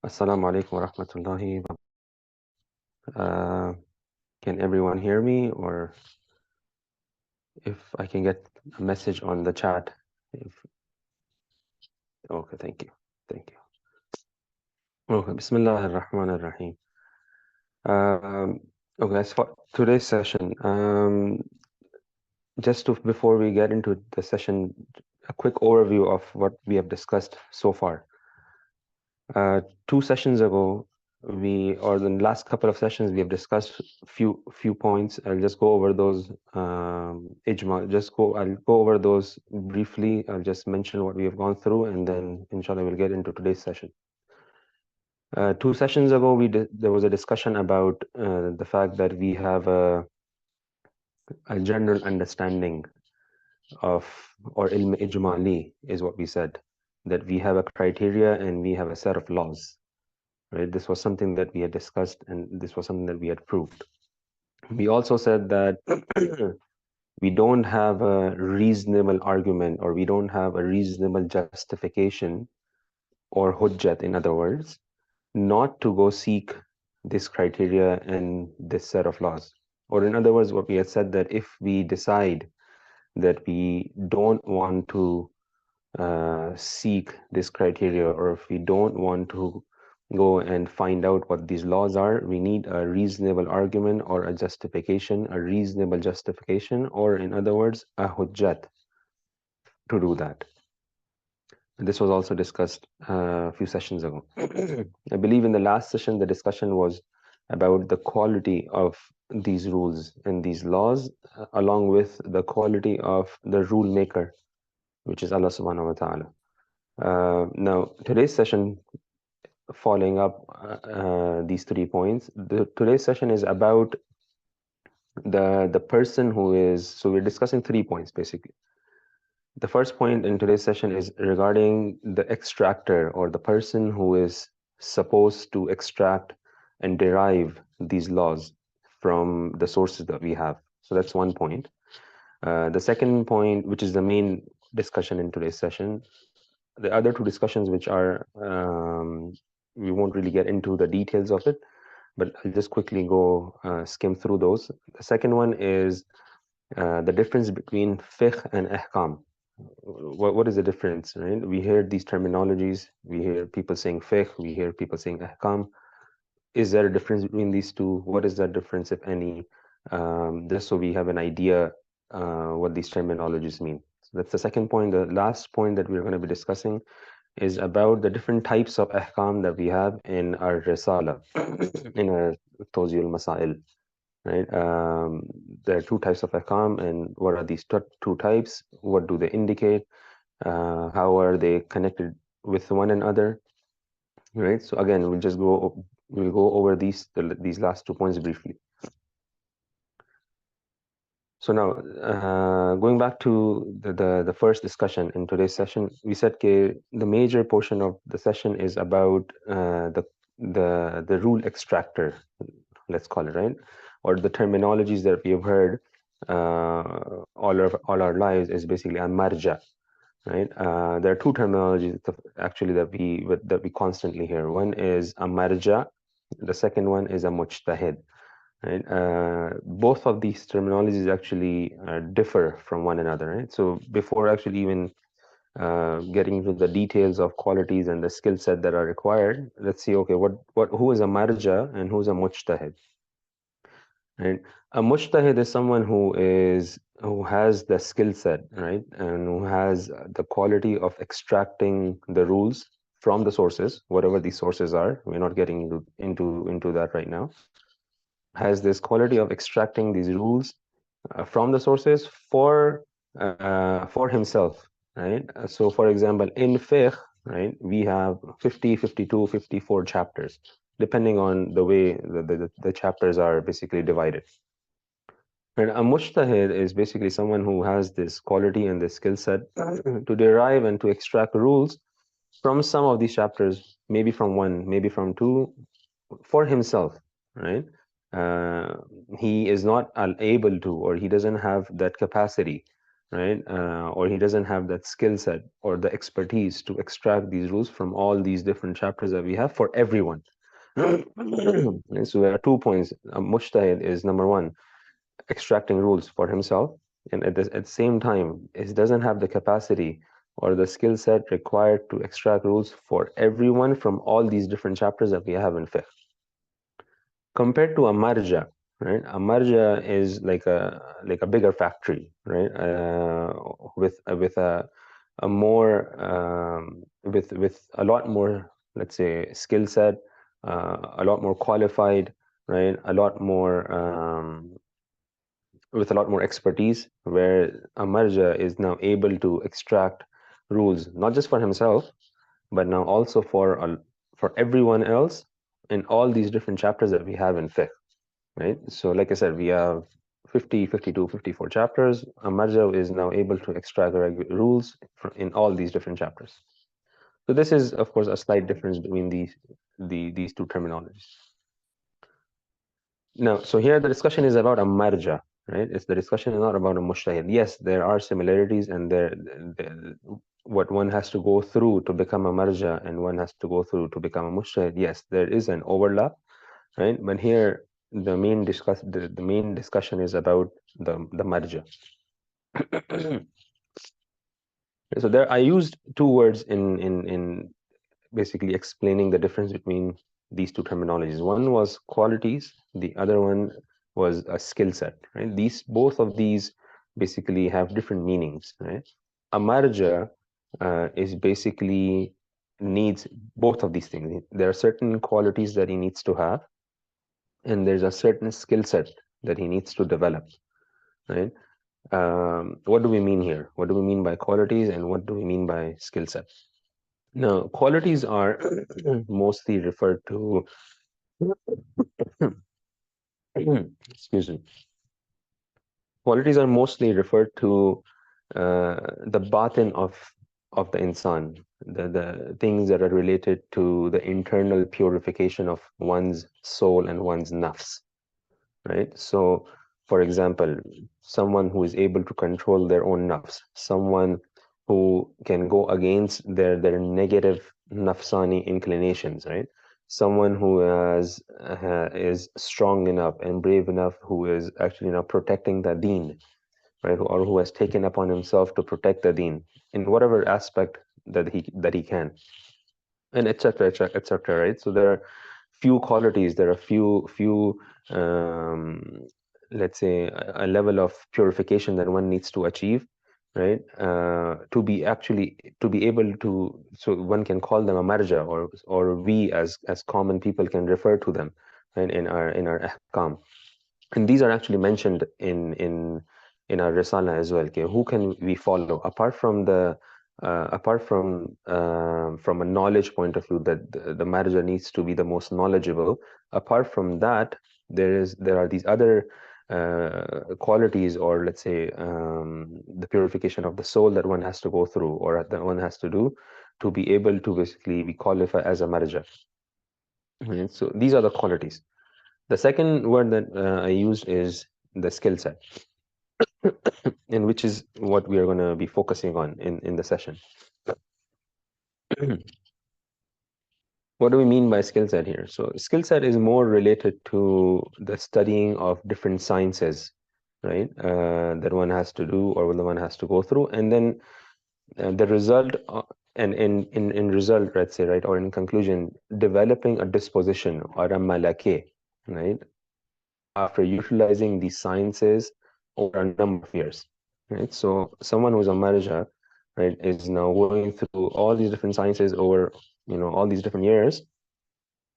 السلام عليكم ورحمة الله Can everyone hear me, or if I can get a message on the chat? Okay, thank you. Okay, بسم الله الرحمن الرحيم. Okay, as for today's session, before we get into the session, a quick overview of what we have discussed so far. 2 sessions ago, or the last couple of sessions, we have discussed few points. I'll just go over those I'll go over those briefly. I'll just mention what we have gone through, and then inshallah we'll get into today's session. 2 sessions ago, there was a discussion about the fact that we have a general understanding of, or ilm ijmali is what we said, that we have a criteria and we have a set of laws, right? This was something that we had discussed, and this was something that we had proved. We also said that we don't have a reasonable argument, or we don't have a reasonable justification, or hujjat, in other words, not to go seek this criteria and this set of laws. Or in other words, what we had said, that if we decide that we don't want to seek this criteria, or if we don't want to go and find out what these laws are, we need a reasonable argument or a justification, a reasonable justification, or in other words, a hujjat to do that. And this was also discussed a few sessions ago. I believe in the last session, the discussion was about the quality of these rules and these laws, along with the quality of the rule maker, which is Allah subhanahu wa ta'ala. Now, today's session, following up these 3 points, today's session is about the person who is, so we're discussing 3 points basically. The first point in today's session is regarding the extractor, or the person who is supposed to extract and derive these laws from the sources that we have. So that's one point. The second point, which is the main discussion in today's session, the other 2 discussions, which are, we won't really get into the details of it, but I'll just quickly go skim through those. The second one is the difference between fiqh and ahkam. What is the difference, right? We hear these terminologies, we hear people saying fiqh, we hear people saying ahkam. Is there a difference between these two? What is that difference, if any? Just so we have an idea what these terminologies mean. So that's the second point. The last point that we're going to be discussing is about the different types of ahkam that we have in our risala, in our Tawzi al-Masail. Right? There are 2 types of ahkam, and what are these 2 types? What do they indicate? How are they connected with one another? Right? So again, we'll go over these last 2 points briefly. So now, going back to the first discussion in today's session, we said the major portion of the session is about the rule extractor, let's call it, right? Or the terminologies that we have heard all our lives is basically a marja, right? There are 2 terminologies actually that we constantly hear. One is a marja, the second one is a mujtahid. Right? Both of these terminologies actually differ from one another, right? So before actually even getting into the details of qualities and the skill set that are required, let's see, okay, who is a marja and who is a mujtahid? Right? A mujtahid is someone who has the skill set, right, and who has the quality of extracting the rules from the sources, whatever these sources are. We're not getting into that right now. Has this quality of extracting these rules from the sources for himself, right? So for example, in fiqh, right, we have 50, 52, 54 chapters, depending on the way the chapters are basically divided. And a mujtahid is basically someone who has this quality and this skill set to derive and to extract rules from some of these chapters, maybe from 1, maybe from 2, for himself, right? He is not able to, or he doesn't have that capacity, right? Or he doesn't have that skill set or the expertise to extract these rules from all these different chapters that we have for everyone. And so there are 2 points. A mujtahid is, number 1, extracting rules for himself, and at the same time, he doesn't have the capacity or the skill set required to extract rules for everyone from all these different chapters that we have in fiqh. Compared to a marja, right? A marja is like a bigger factory, right? With a more with a lot more, let's say, skill set, a lot more qualified, right? A lot more with a lot more expertise, where a marja is now able to extract rules not just for himself, but now also for everyone else in all these different chapters that we have in fiqh. Right? So like I said, we have 50, 52, 54 chapters, a marja is now able to extract rules in all these different chapters. So this is, of course, a slight difference between these two terminologies. Now, so here the discussion is about a marja, right? It's the discussion is not about a mujtahid. Yes, there are similarities, and what one has to go through to become a marja and one has to go through to become a mujtahid. Yes, there is an overlap, right? But here the main discussion is about the marja. So there, I used two words in basically explaining the difference between these two terminologies. One was qualities, the other one was a skill set, right? Both of these basically have different meanings, right? A marja is basically needs both of these things. There are certain qualities that he needs to have, and there's a certain skill set that he needs to develop, right? What do we mean here? What do we mean by qualities, and what do we mean by skill set? Now, qualities are mostly referred to, excuse me. Qualities are mostly referred to the batin of the insan, the things that are related to the internal purification of one's soul and one's nafs, right? So, for example, someone who is able to control their own nafs, someone who can go against their negative nafsani inclinations, right? Someone who is strong enough and brave enough, who is actually protecting the deen, right? Or who has taken upon himself to protect the deen in whatever aspect that he can, and etc., etc., right? So there are few qualities, there are few let's say a level of purification that one needs to achieve, right? To be able to, so one can call them a marja, or we as common people can refer to them, right, in our ahkam. And these are actually mentioned in our risala as well. Okay, who can we follow apart from from a knowledge point of view, that the marja needs to be the most knowledgeable. Apart from that, there are these other qualities, or let's say the purification of the soul that one has to go through, or that one has to do to be able to basically be qualified as a marja. Right? So these are the qualities. The second word that I used is the skill set, and which is what we are going to be focusing on in the session. What do we mean by skill set here? So skill set is more related to the studying of different sciences, right? That one has to do, or the one has to go through, and then the result, and in result, let's say, right, or in conclusion, developing a disposition or a malake, right? After utilizing these sciences over a number of years, right? So someone who's a marja, right, is now going through all these different sciences over, all these different years,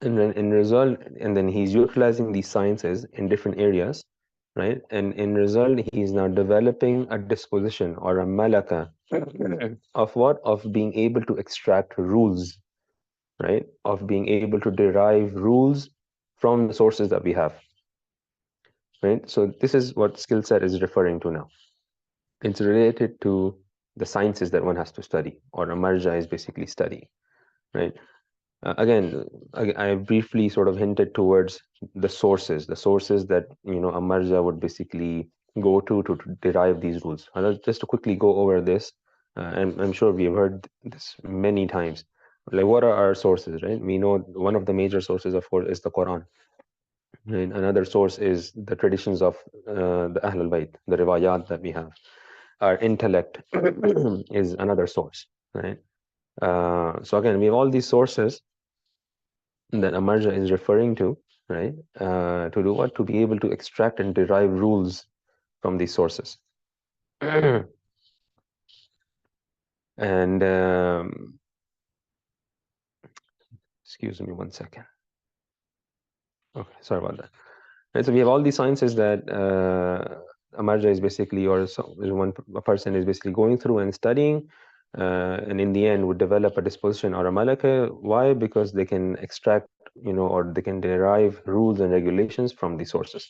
and then in result, and then he's utilizing these sciences in different areas, right? And in result, he's now developing a disposition or a malaka of what? Of being able to extract rules, right? Of being able to derive rules from the sources that we have. Right? So this is what skill set is referring to now. It's related to the sciences that one has to study, or a marja is basically studying, right? Again, I briefly sort of hinted towards the sources that a marja would basically go to derive these rules. Just to quickly go over this, and I'm sure we've heard this many times. Like, what are our sources, right? We know one of the major sources, of course, is the Quran. And another source is the traditions of the Ahl al-Bayt, the riwayat that we have. Our intellect is another source, right? So again, we have all these sources that a marja is referring to, right? To do what? To be able to extract and derive rules from these sources. And excuse me one second. Okay, sorry about that. Right, so we have all these sciences that a marja is basically, or a person is basically going through and studying, and in the end would develop a disposition or a malaka. Why? Because they can extract, or they can derive rules and regulations from these sources.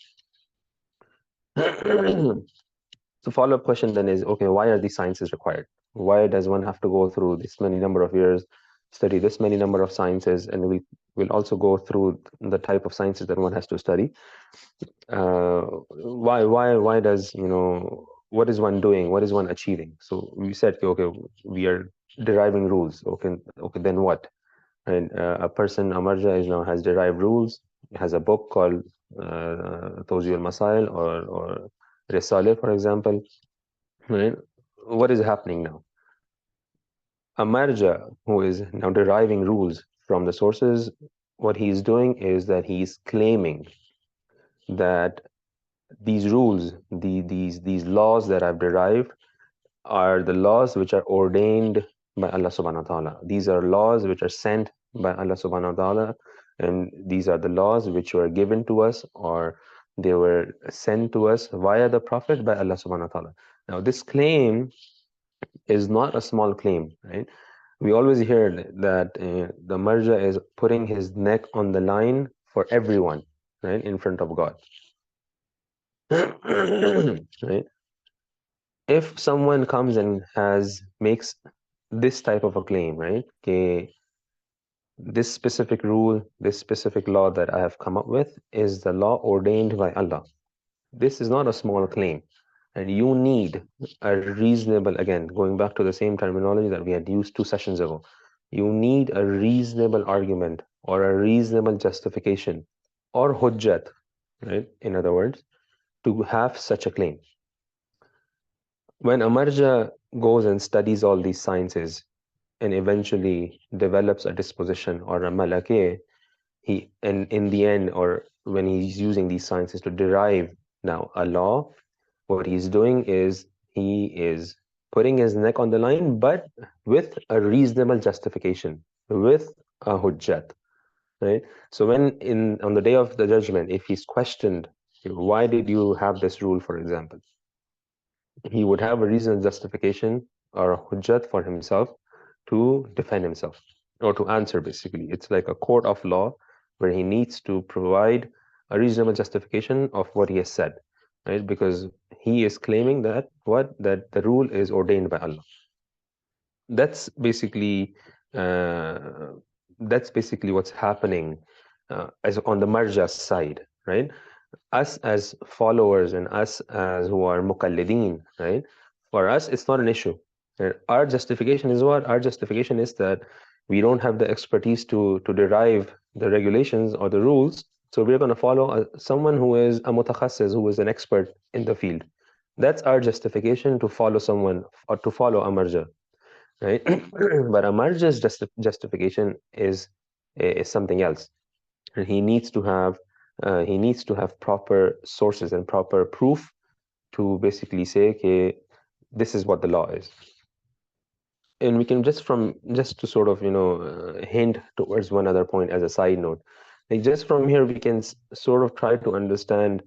So follow-up question then is, okay, why are these sciences required? Why does one have to go through this many number of years, study this many number of sciences, and we'll also go through the type of sciences that one has to study. Why does, what is one doing? What is one achieving? So we said, okay, we are deriving rules. Okay, then what? And a person, a marja, has derived rules, has a book called Tawzi al-Masail or Risale, for example. Right? What is happening now? A marja who is now deriving rules from the sources, what he's doing is that he's claiming that these rules, these laws that I've derived are the laws which are ordained by Allah subhanahu wa ta'ala. These are laws which are sent by Allah subhanahu wa ta'ala, and these are the laws which were given to us, or they were sent to us via the Prophet by Allah subhanahu wa ta'ala. Now this claim is not a small claim, right? We always hear that the marja is putting his neck on the line for everyone, right, in front of God. Right? If someone comes and makes this type of a claim, right? Okay, this specific rule, this specific law that I have come up with is the law ordained by Allah. This is not a small claim. And you need a reasonable, again, going back to the same terminology that we had used 2 sessions ago, you need a reasonable argument or a reasonable justification or hujjat, right? In other words, to have such a claim. When a marja goes and studies all these sciences and eventually develops a disposition or a malake, and in the end, or when he's using these sciences to derive now a law, what he's doing is he is putting his neck on the line, but with a reasonable justification, with a hujjat, right? So when on the day of the judgment, if he's questioned, why did you have this rule, for example, he would have a reasonable justification or a hujjat for himself to defend himself or to answer. Basically, it's like a court of law where he needs to provide a reasonable justification of what he has said, right? Because he is claiming that the rule is ordained by Allah. That's basically what's happening as on the marja side, right? Us as followers and us as who are muqallideen, right? For us, it's not an issue. Our justification is what? Our justification is that we don't have the expertise to derive the regulations or the rules, so we're going to follow someone who is a mutakhassis, who is an expert in the field. That's our justification to follow someone or to follow a marja, right? But a marja's justification is something else. He needs to have proper sources and proper proof to basically say, okay, this is what the law is. And we can just to sort of hint towards one other point as a side note, like just from here we can sort of try to understand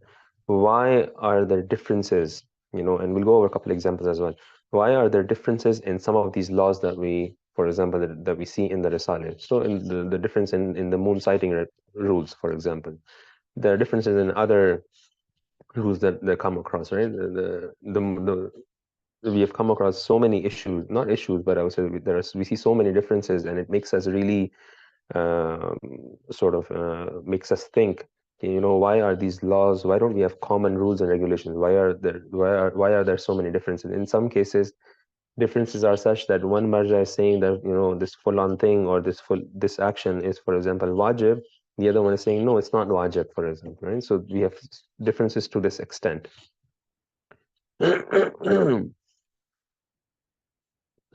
why are there differences, and we'll go over a couple examples as well. Why are there differences in some of these laws that we, for example, that we see in the Risale? So in the difference in the moon sighting rules, for example, there are differences in other rules that come across, right? We have come across so many issues, not issues, but I would say we see so many differences, and it makes us really makes us think, why are these laws, why don't we have common rules and regulations? Why are there so many differences? In some cases, differences are such that one marja is saying that this full-on thing or this action is, for example, wajib. The other one is saying no, it's not wajib, for example, right? So we have differences to this extent.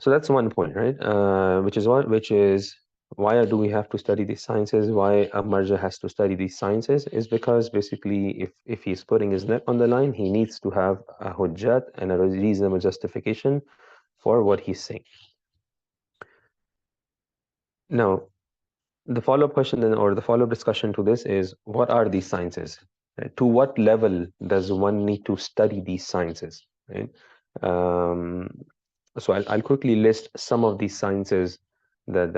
So that's one point, right? Which is why do we have to study these sciences? Why a marja has to study these sciences is because basically, if he's putting his neck on the line, he needs to have a hujjat and a reasonable justification for what he's saying. Now, the follow-up question then, or the follow-up discussion to this is, what are these sciences? Right? To what level does one need to study these sciences? Right? So I'll quickly list some of these sciences that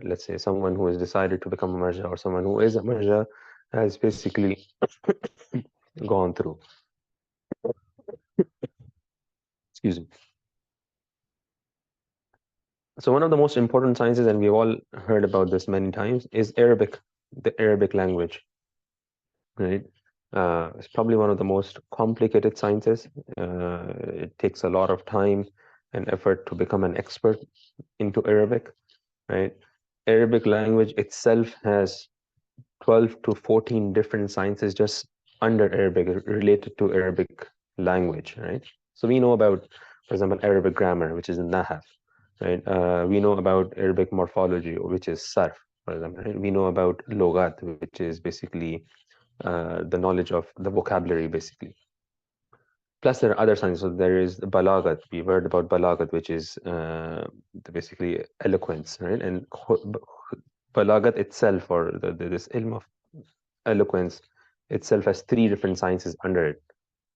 let's say someone who has decided to become a marja or someone who is a marja has basically gone through. Excuse me. So one of the most important sciences, and we've all heard about this many times, is Arabic, the Arabic language, right? It's probably one of the most complicated sciences. It takes a lot of time and effort to become an expert into Arabic, right? Arabic language itself has 12 to 14 different sciences just under Arabic related to Arabic language, right? So we know about, for example, Arabic grammar, which is Nahaf, right? We know about Arabic morphology, which is Sarf, for example. Right? We know about Logat, which is basically the knowledge of the vocabulary, basically. Plus, there are other sciences. So there is Balagat. We've heard about Balagat, which is basically eloquence, right? And Balagat itself, or this ilm of eloquence itself, has 3 different sciences under it.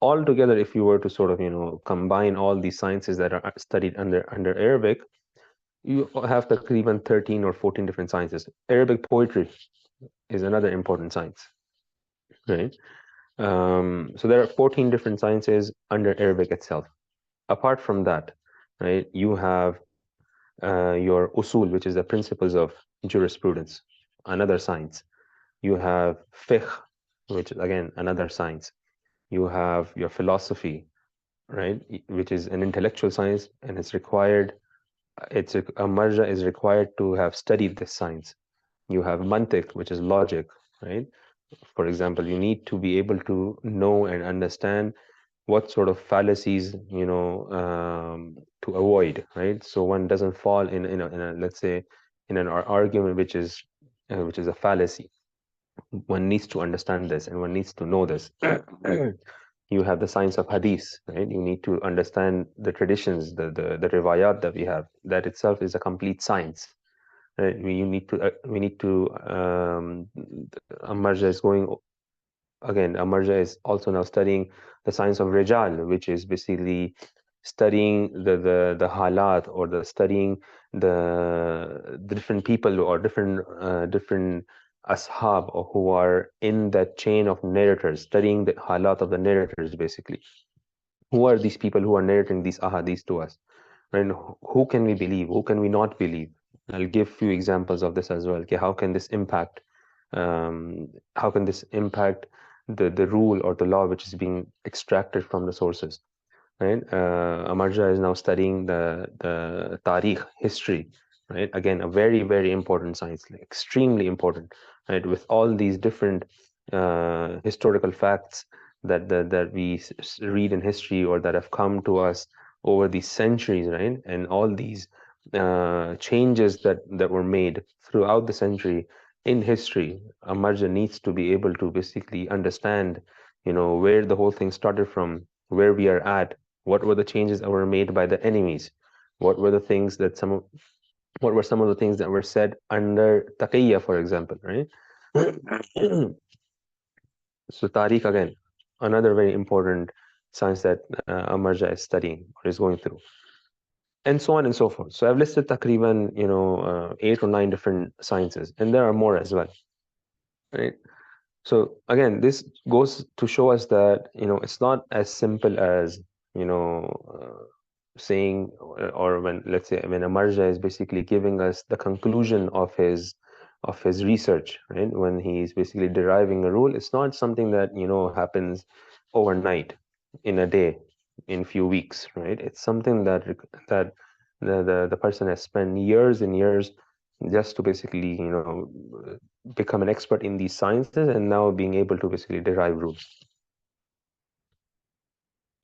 Altogether, if you were to sort of, combine all these sciences that are studied under Arabic, you have takriban 13 or 14 different sciences. Arabic poetry is another important science, right? So there are 14 different sciences under Arabic itself. Apart from that, right, you have your usul, which is the principles of jurisprudence, another science. You have fiqh, which is again another science. You have your philosophy, right, which is an intellectual science, and it's required. A marja is required to have studied this science. You have mantiq, which is logic, right? For example, you need to be able to know and understand what sort of fallacies, to avoid, right? So one doesn't fall in a let's say in an argument which is a fallacy. One needs to understand this, and one needs to know this. You have the science of hadith, right? You need to understand the traditions, the riwayat that we have. That itself is a complete science. Right? We need to. Amarja is going again. Amarja is also now studying the science of rijal, which is basically studying the halat, or the studying the different people, or different ashab, or who are in that chain of narrators, studying the halat of the narrators, basically. Who are these people who are narrating these ahadith to us? And who can we believe? Who can we not believe? I'll give few examples of this as well. Okay, how can this impact the rule or the law which is being extracted from the sources? Right? Amarja is now studying the Tariq, history, right? Again, a very, very important science, like extremely important, right? With all these different historical facts that we read in history, or that have come to us over these centuries, right? And all these changes that were made throughout the century in history. Amarja needs to be able to basically understand, where the whole thing started from, where we are at, what were the changes that were made by the enemies, what were the things that what were some of the things that were said under taqiyya, for example, right? So Tariq, again, another very important science that Amarja is studying or is going through, and so on and so forth. So I've listed takriban 8 or 9 different sciences, and there are more as well, right? So again, this goes to show us that it's not as simple as saying, or when, let's say, when a marja is basically giving us the conclusion of his research, right? When he's basically deriving a rule, it's not something that happens overnight, in a day, in few weeks, right? It's something that the person has spent years and years just to basically become an expert in these sciences, and now being able to basically derive rules.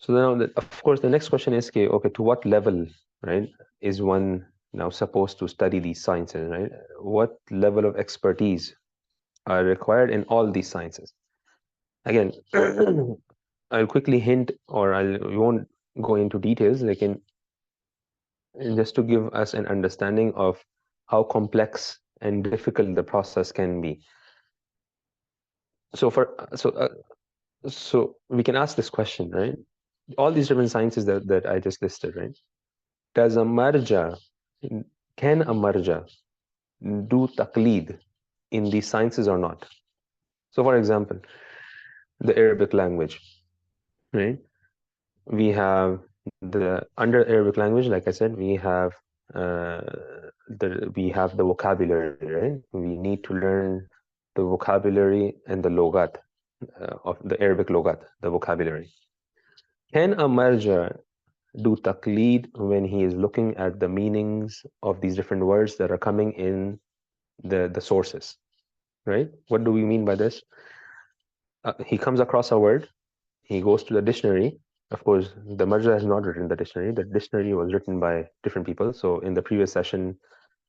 So now, of course, the next question is, okay, to what level, right, is one now supposed to study these sciences, right? What level of expertise are required in all these sciences? Again, I'll quickly hint, or we won't go into details, like just to give us an understanding of how complex and difficult the process can be. So so we can ask this question, right? All these different sciences that I just listed, right? Can a marja do taqleed in these sciences or not? So for example, the Arabic language, right? We have under Arabic language, like I said, we have the vocabulary, right? We need to learn the vocabulary and the logat of the Arabic logat, the vocabulary. Can a marja do taqleed when he is looking at the meanings of these different words that are coming in the sources, right? What do we mean by this? He comes across a word, he goes to the dictionary. Of course, the marja has not written the dictionary. The dictionary was written by different people. So in the previous session,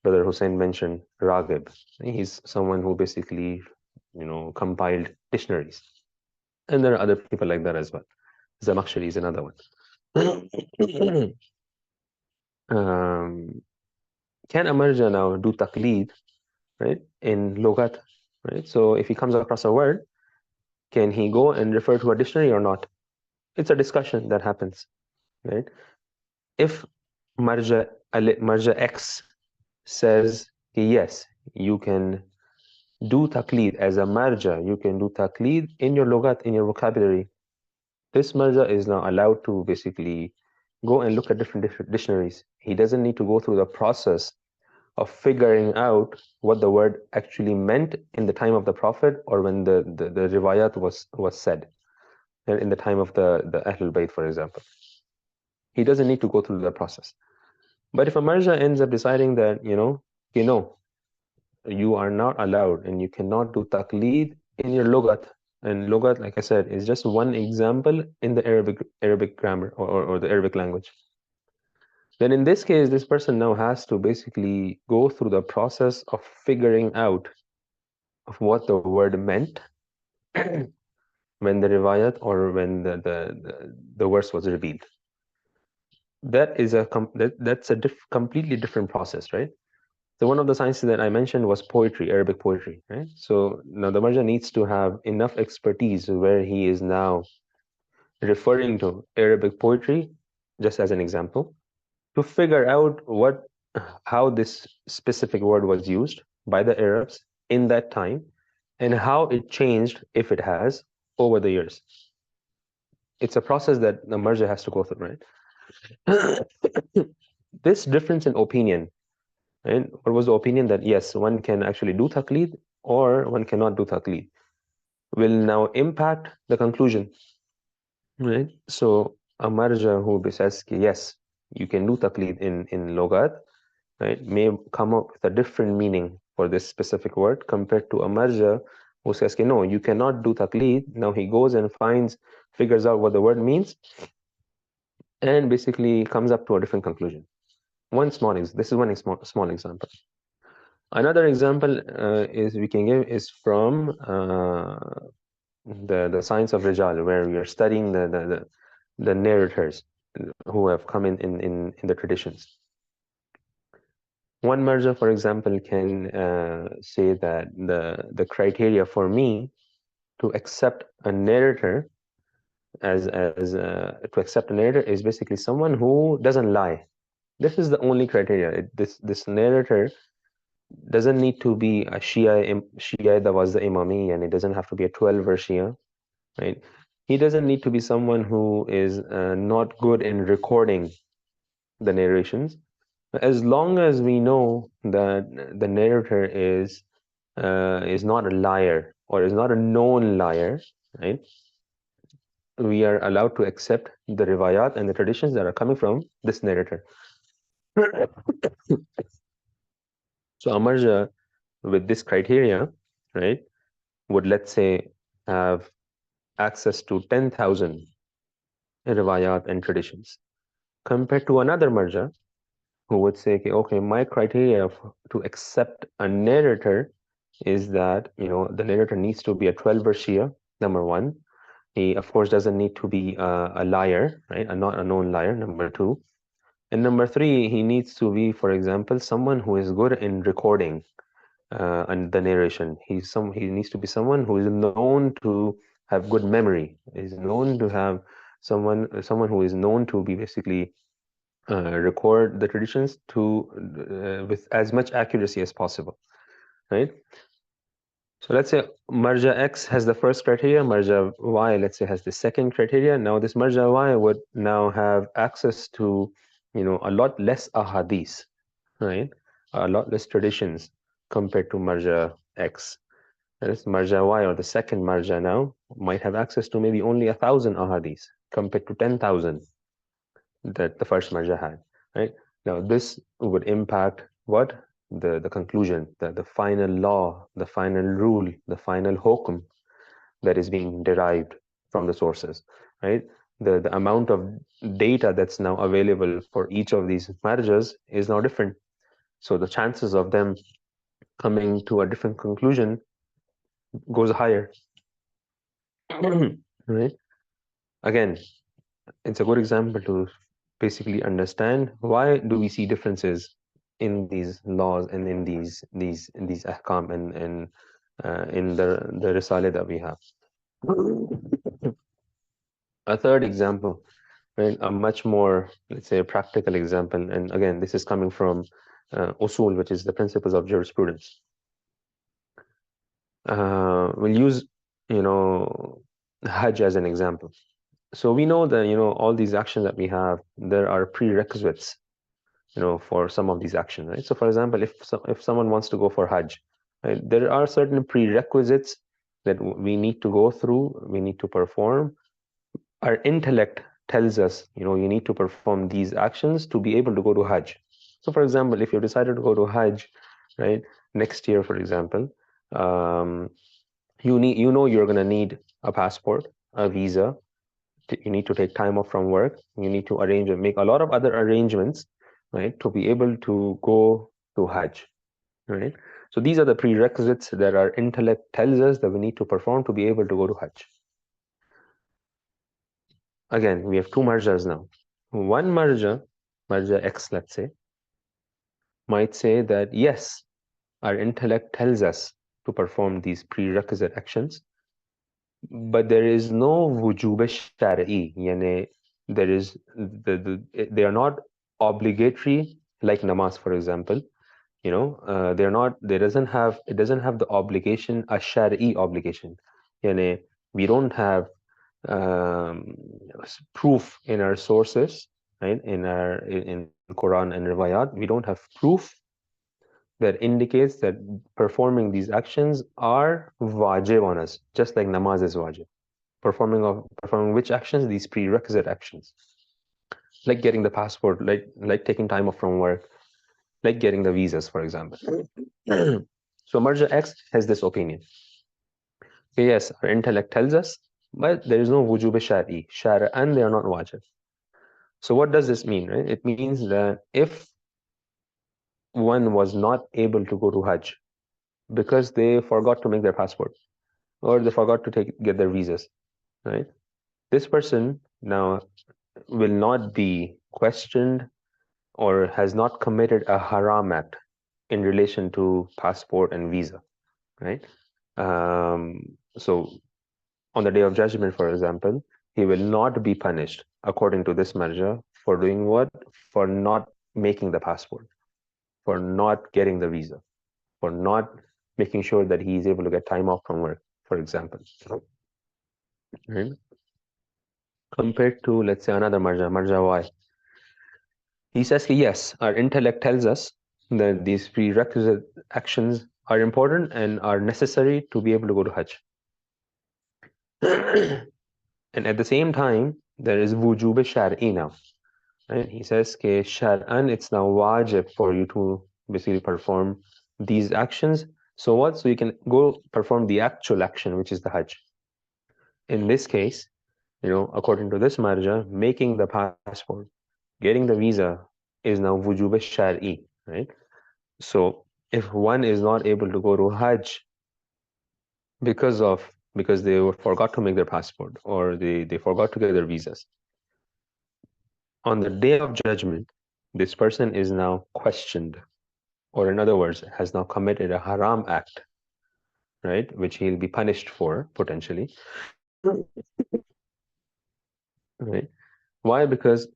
Brother Hussein mentioned Raghib. He's someone who basically, compiled dictionaries. And there are other people like that as well. Zamakhshari is another one. Can a marja now do taqleed, right, in logat, right? So if he comes across a word, can he go and refer to a dictionary or not? It's a discussion that happens, right? If marja X says yes, you can do taqleed as a marja, you can do taqleed in your logat, in your vocabulary. This marja is now allowed to basically go and look at different dictionaries. He doesn't need to go through the process of figuring out what the word actually meant in the time of the Prophet or when the riwayat was said, in the time of the Ahlul Bayt, for example. He doesn't need to go through the process. But if a marja ends up deciding that, you are not allowed and you cannot do taqleed in your logat, and logat, like I said, is just one example in the Arabic grammar or the Arabic language. Then in this case, this person now has to basically go through the process of figuring out of what the word meant when the riwayat or when the verse was revealed. That's a completely different process, right? So one of the sciences that I mentioned was poetry, Arabic poetry, right? So now the marja needs to have enough expertise where he is now referring to Arabic poetry, just as an example, to figure out how this specific word was used by the Arabs in that time and how it changed, if it has, over the years. It's a process that the marja has to go through, right? This difference in opinion, right? What was the opinion that yes, one can actually do taqleed or one cannot do taqleed, will now impact the conclusion, right? So a marja who says yes, you can do taqleed in logat, right, may come up with a different meaning for this specific word compared to a marja who says no, you cannot do taqleed. Now he goes and figures out what the word means and basically comes up to a different conclusion. This is one small example. Another example is we can give is from the science of Rijal, where we are studying the narrators who have come in the traditions. One marja, for example, can say that the criteria for me to accept a narrator to accept a narrator is basically someone who doesn't lie. This is the only criteria. This narrator doesn't need to be a Shia that was the Imami, and it doesn't have to be a 12-verse Shia, right? He doesn't need to be someone who is not good in recording the narrations. As long as we know that the narrator is not a liar or is not a known liar, right? We are allowed to accept the riwayat and the traditions that are coming from this narrator. So a marja with this criteria, right, would, let's say, have access to 10,000 riwayat and traditions, compared to another marja who would say, okay, my criteria to accept a narrator is that, the narrator needs to be a 12-verse Shia, number one. He, of course, doesn't need to be a liar, right? Not a known liar, number two. And number three, he needs to be, for example, someone who is good in recording and the narration. He needs to be someone who is known to have good memory. Is known to have someone who is known to be basically record the traditions with as much accuracy as possible, right? So let's say marja X has the first criteria, marja Y, let's say, has the second criteria. Now this marja Y would now have access to, a lot less ahadith, right? A lot less traditions compared to marja X. That is marja Y, or the second marja now, might have access to maybe only 1,000 ahadith compared to 10,000 that the first marja had, right? Now this would impact what? The conclusion, the final law, the final rule, the final hukum that is being derived from the sources, right? The amount of data that's now available for each of these marjas is now different. So the chances of them coming to a different conclusion goes higher. Right? Again, it's a good example to basically understand why do we see differences in these laws and in these ahkam and in the risale that we have. A third example, right? A much more, let's say, practical example, and again, this is coming from usul, which is the principles of jurisprudence. We'll use, Hajj as an example. So we know that, all these actions that we have, there are prerequisites, for some of these actions, right? So for example, if someone wants to go for Hajj, right, there are certain prerequisites that we need to go through, we need to perform. Our intellect tells us, you need to perform these actions to be able to go to Hajj. So for example, if you decided to go to Hajj, right, next year, for example, you're going to need a passport, a visa. You need to take time off from work. You need to arrange and make a lot of other arrangements, right, to be able to go to Hajj, right? So these are the prerequisites that our intellect tells us that we need to perform to be able to go to Hajj. Again, we have two marjas now. One marja X, let's say, might say that yes, our intellect tells us to perform these prerequisite actions, but there is no wujub shari'i, yani there is they are not obligatory like namaz, for example. They're not. It doesn't have the obligation, a shari'i obligation. Yani we don't have proof in our sources, right? In Quran and Riwayat, we don't have proof that indicates that performing these actions are wajib on us, just like namaz is wajib. Performing which actions? These prerequisite actions, like getting the passport, like taking time off from work, like getting the visas, for example. So marja X has this opinion. Okay, yes, our intellect tells us, but there is no wujub shari, and they are not wajib. So what does this mean, right? It means that if one was not able to go to Hajj because they forgot to make their passport, or they forgot to get their visas, right? This person now will not be questioned or has not committed a haram act in relation to passport and visa, right? So on the day of judgment, for example, he will not be punished according to this marja for doing what? For not making the passport, for not getting the visa, for not making sure that he is able to get time off from work, for example. Right? Compared to, let's say, another marja Y. He says, yes, our intellect tells us that these prerequisite actions are important and are necessary to be able to go to Hajj. And at the same time, there is wujub shar'i now. Right? He says, shar'an, it's now wajib for you to basically perform these actions. So what? So you can go perform the actual action, which is the Hajj. In this case, according to this marja, making the passport, getting the visa is now wujub shar'i, right? So if one is not able to go to Hajj because they forgot to make their passport, or they forgot to get their visas, on the day of judgment, this person is now questioned, or in other words, has now committed a haram act, right? Which he'll be punished for, potentially. Right? Why? Because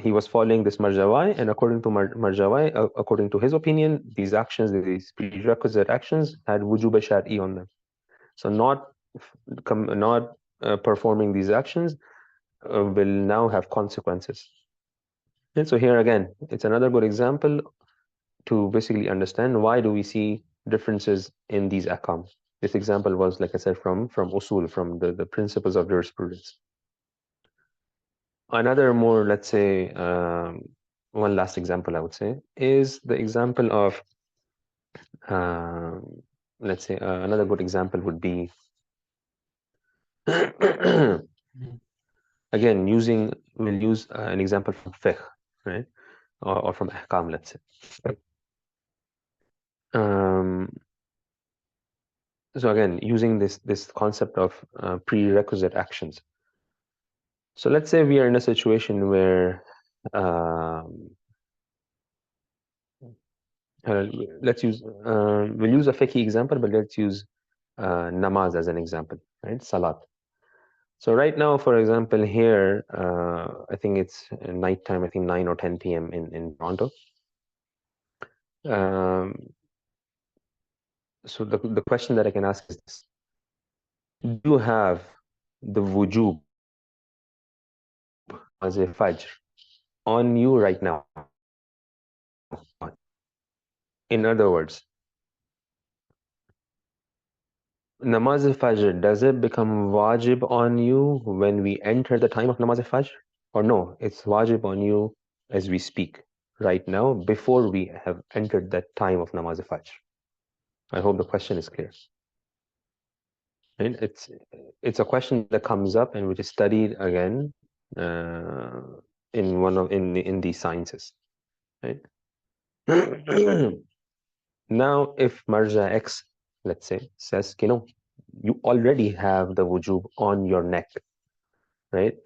he was following this marja Y, and according to marja Y, according to his opinion, these actions, these prerequisite actions, had wujub shar'i on them. So not performing these actions will now have consequences. And so here again, it's another good example to basically understand why do we see differences in these ahkam. This example was, like I said, from usul, from the principles of jurisprudence. Another more, let's say, one last example I would say is the example of, let's say, another good example would be again we'll use an example from fiqh, right, or from ahkam, let's say. So again, using this concept of prerequisite actions. So let's say we are in a situation where let's use we'll use a fiqh example, but let's use namaz as an example, right? Salat. So right now, for example, here I think it's nighttime. I think 9 or 10 p.m. in Toronto. So the question that I can ask is this: do you have the wujub as a fajr on you right now? In other words, namaz al-fajr, does it become wajib on you when we enter the time of namaz al-fajr? Or no, it's wajib on you as we speak right now before we have entered that time of namaz al-fajr? I hope the question is clear. Right? It's a question that comes up and which is studied again in the sciences. Right? Now, if Marja X, let's say, says, you already have the wujub on your neck, right?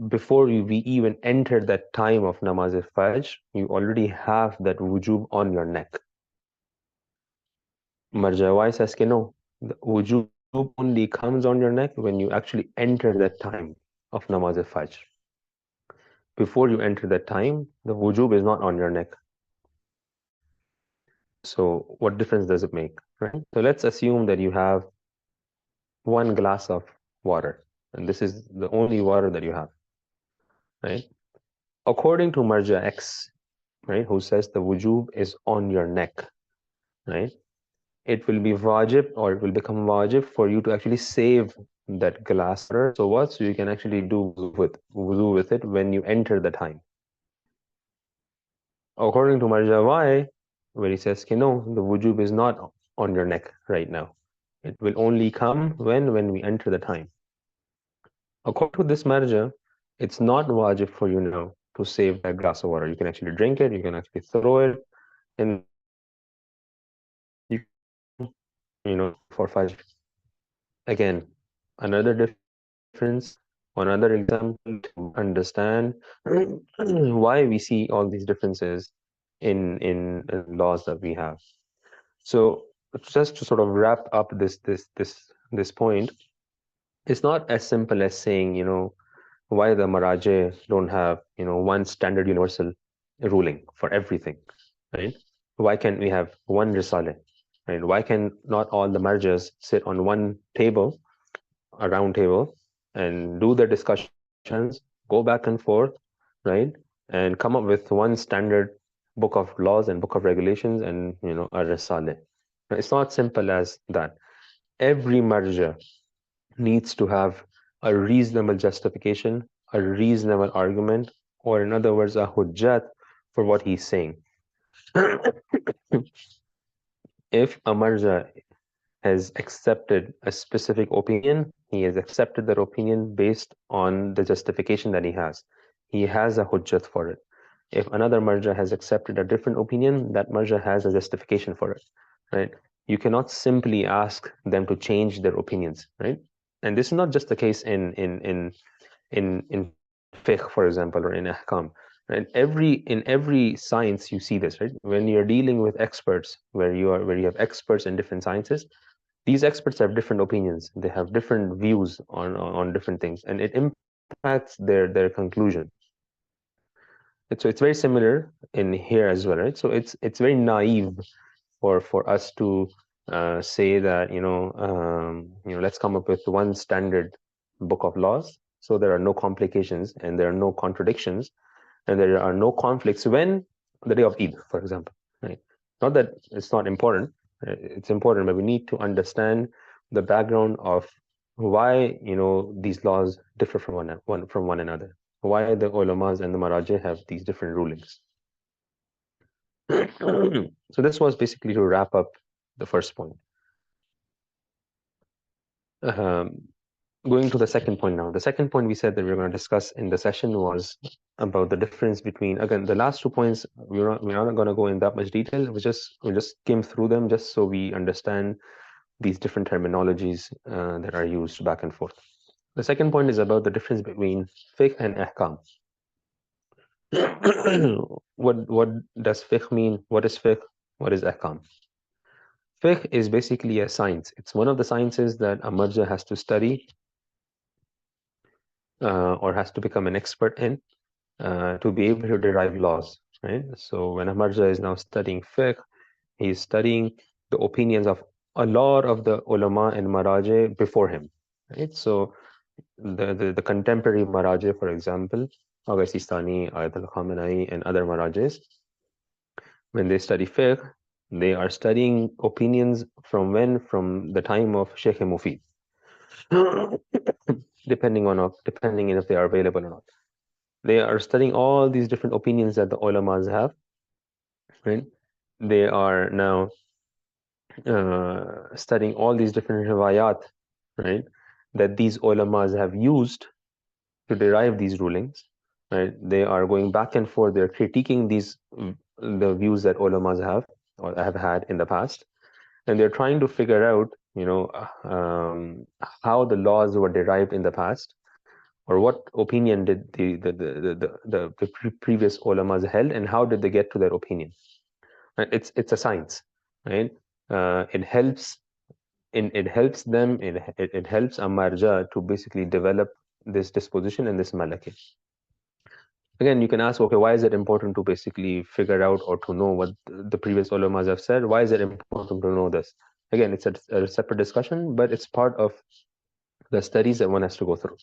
Before we even enter that time of namaz al-fajr, you already have that wujub on your neck. Marja Y says, no, the wujub only comes on your neck when you actually enter that time of namaz al-fajr. Before you enter that time, the wujub is not on your neck. So what difference does it make, right? So let's assume that you have one glass of water, and this is the only water that you have, right? According to Marja X, right, who says the wujub is on your neck, right? It will be wajib, or it will become wajib for you to actually save that glass water. So what? So you can actually do wuzu with it when you enter the time. According to Marja Y, where he says, no, the wujub is not on your neck right now. It will only come when we enter the time. According to this marja, it's not wajib for you now to save that glass of water. You can actually drink it, you can actually throw it in, for Fajr. Again, another difference, another example to understand why we see all these differences in laws that we have. So just to sort of wrap up this point, it's not as simple as saying, why the Maraje don't have, one standard universal ruling for everything, right? Why can't we have one Risale, right? Why can not all the marjas sit on one table, a round table, and do their discussions, go back and forth, right? And come up with one standard book of laws and book of regulations and, a Risale. It's not simple as that. Every marja needs to have a reasonable justification, a reasonable argument, or in other words, a hujjat for what he's saying. If a marja has accepted a specific opinion, he has accepted that opinion based on the justification that he has. He has a hujjat for it. If another marja has accepted a different opinion, that marja has a justification for it, right? You cannot simply ask them to change their opinions, right? And this is not just the case in fiqh, for example, or in ahkam. Right? In every science you see this, right? When you're dealing with experts, where you have experts in different sciences, these experts have different opinions. They have different views on different things, and it impacts their conclusion. So it's very similar in here as well, right? So it's very naive for us to say that, let's come up with one standard book of laws, so there are no complications and there are no contradictions and there are no conflicts when the day of Eid, for example, right? Not that it's not important, it's important, but we need to understand the background of why, these laws differ from one another, why the ulamas and the maraji have these different rulings. So this was basically to wrap up the first point. Going to the second point now. The second point we said that we were going to discuss in the session was about the difference between, again, the last 2 points, we're not going to go in that much detail. We just skim through them just so we understand these different terminologies that are used back and forth. The second point is about the difference between fiqh and ahkam. What does fiqh mean? What is fiqh? What is ahkam? Fiqh is basically a science. It's one of the sciences that a marja has to study or has to become an expert in to be able to derive laws, right? So when a marja is now studying fiqh, he's studying the opinions of a lot of the ulama and maraji before him, right? So the contemporary maraji, for example, Agha Sistani, Ayat al-Khamenei, and other marajis, when they study fiqh, they are studying opinions from when? From the time of Sheikh Mufid, depending if they are available or not. They are studying all these different opinions that the ulamas have, right? They are now studying all these different riwayat, right, that these ulamas have used to derive these rulings, right? They are going back and forth. They're critiquing the views that ulamas have or have had in the past, and they're trying to figure out, how the laws were derived in the past, or what opinion did the previous ulamas held, and how did they get to their opinion. Right? It's a science, right? It helps them. It helps a marja to basically develop this disposition and this malaki. Again, you can ask, okay, why is it important to basically figure out or to know what the previous ulamas have said? Why is it important to know this? Again, it's a separate discussion, but it's part of the studies that one has to go through.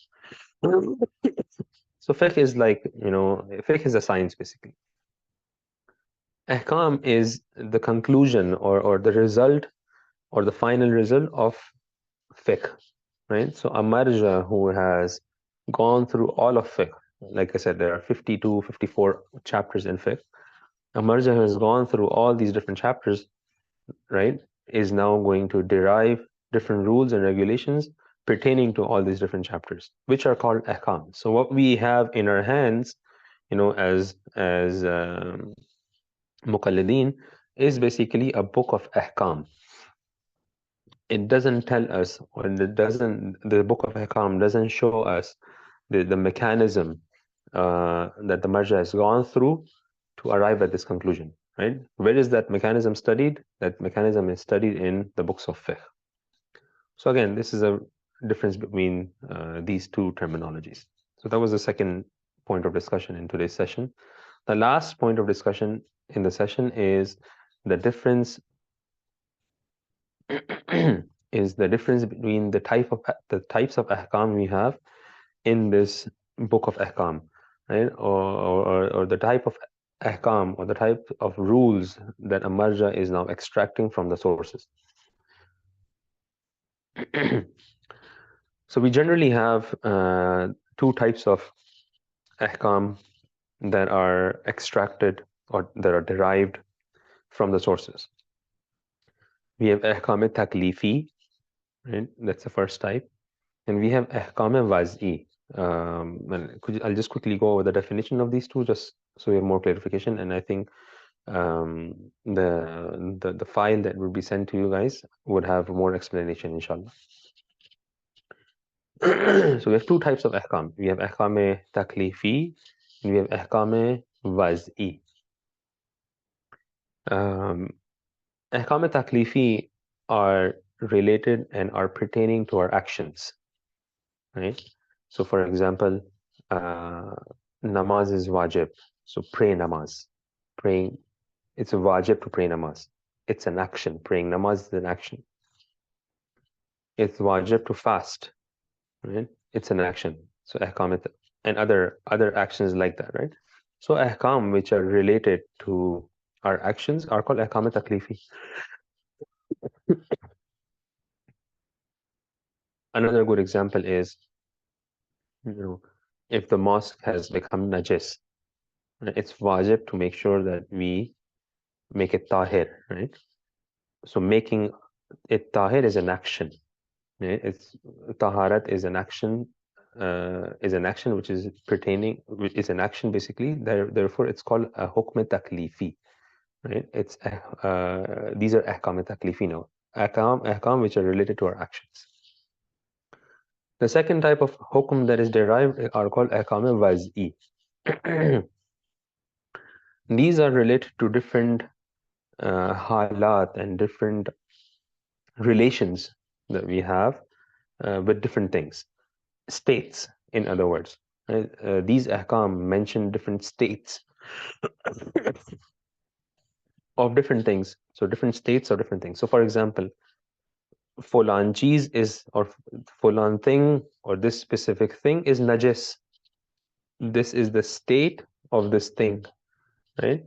So fiqh is like, fiqh is a science basically. Ahkam is the conclusion or the result or the final result of fiqh, right? So a marja who has gone through all of fiqh, like I said, there are 52, 54 chapters in fiqh. A marja who has gone through all these different chapters, right, is now going to derive different rules and regulations pertaining to all these different chapters, which are called ahkam. So what we have in our hands, as muqallideen, is basically a book of ahkam. It doesn't tell us, or the book of ahkam doesn't show us the mechanism that the marja has gone through to arrive at this conclusion, right? Where is that mechanism studied? That mechanism is studied in the books of fiqh. So again, this is a difference between these two terminologies. So that was the second point of discussion in today's session. The last point of discussion in the session is the difference between the types of ahkam we have in this book of ahkam, right? Or the type of ahkam or the type of rules that a marja is now extracting from the sources. So we generally have two types of ahkam that are extracted or that are derived from the sources. We have ahkam taklifi, right? That's the first type. And we have ahkam waz'i. I'll just quickly go over the definition of these two, just so you have more clarification. And I think the file that will be sent to you guys would have more explanation, inshallah. So we have two types of ahkam. We have ahkam taklifi and we have ahkam waz'i. Ahkam taklifi are related and are pertaining to our actions, right? So for example, namaz is wajib. So pray namaz. Praying, it's a wajib to pray namaz. It's an action. Praying namaz is an action. It's wajib to fast, right? It's an action. So ahkam and other actions like that, right? So ahkam which are related to our actions are called ahkam taklifi. Another good example is, if the mosque has become najis, right, it's wajib to make sure that we make it tahir, right? So making it tahir is an action. Right? It's taharat is an action, which is pertaining, which is an action basically. Therefore, it's called a hukm taklifi. Right? It's these are ahkam taklifi now. Ahkam which are related to our actions. The second type of hukum that is derived are called ahkam waz'i. These are related to different halat and different relations that we have with different things, states, in other words. Right? These ahkam mention different states of different things. So different states of different things. So for example, fulan cheese is, or fulan thing, or this specific thing is najis. This is the state of this thing, right?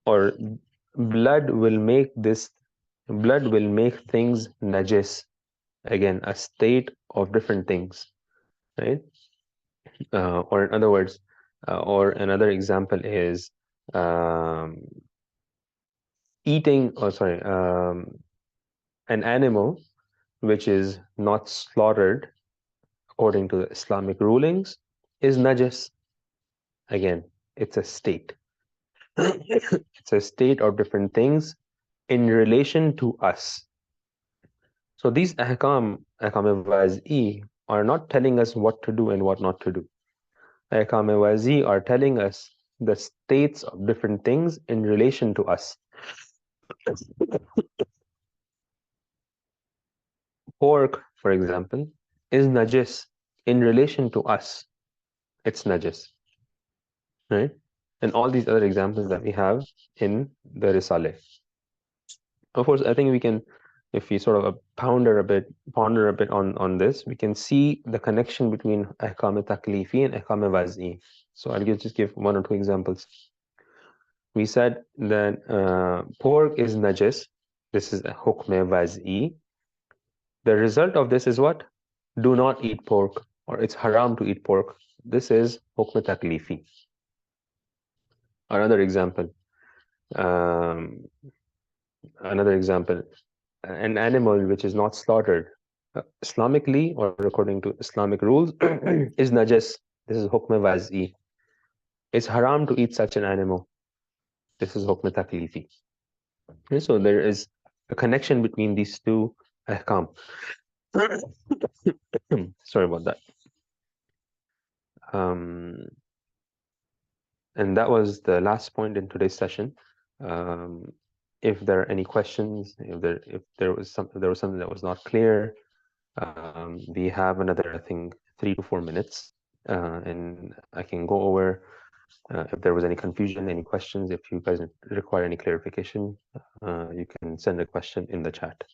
Or blood will make things najis. Again, a state of different things, right? Or in other words, or another example is eating, an animal which is not slaughtered according to the Islamic rulings is najis. Again, it's a state. It's a state of different things in relation to us. So these ahkam waz'i are not telling us what to do and what not to do. Ahkam waz'i are telling us the states of different things in relation to us. Pork, for example, is najis in relation to us. It's najis, right? And all these other examples that we have in the Risaleh. Of course, I think we can, if we sort of ponder a bit on this, we can see the connection between ahkam taklifi and ahkam waz'i. So I'll just give one or two examples. We said that pork is najis. This is a hukm waz'i. The result of this is what? Do not eat pork, or it's haram to eat pork. This is hukm taklifi. Another example. An animal which is not slaughtered Islamically or according to Islamic rules is najis. This is hukm waz'i. It's haram to eat such an animal. This is hukm taklifi. Okay, so there is a connection between these two ahkam. Sorry about that. And that was the last point in today's session. If there are any questions, if there was something that was not clear, we have another, I think, 3 to 4 minutes, and I can go over if there was any confusion, any questions. If you guys require any clarification, you can send a question in the chat.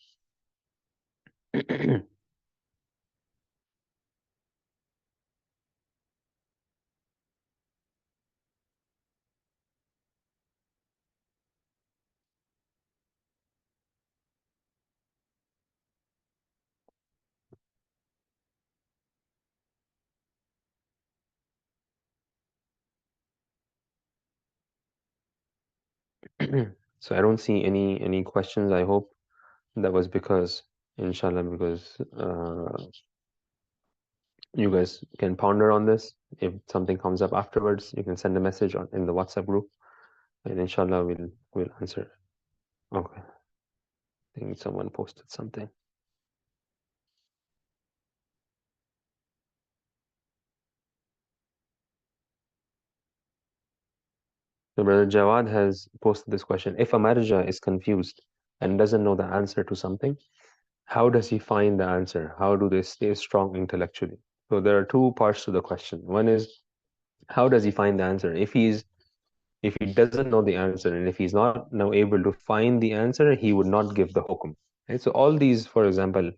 So I don't see any questions. I hope that was because, inshallah, because you guys can ponder on this. If something comes up afterwards, you can send a message in the WhatsApp group, and inshallah we'll answer. Okay, I think someone posted something. So Brother Jawad has posted this question. If a marja is confused and doesn't know the answer to something, how does he find the answer? How do they stay strong intellectually? So there are two parts to the question. One is, how does he find the answer? If he's if he doesn't know the answer, and if he's not now able to find the answer, he would not give the hukum. Right? So all these, for example,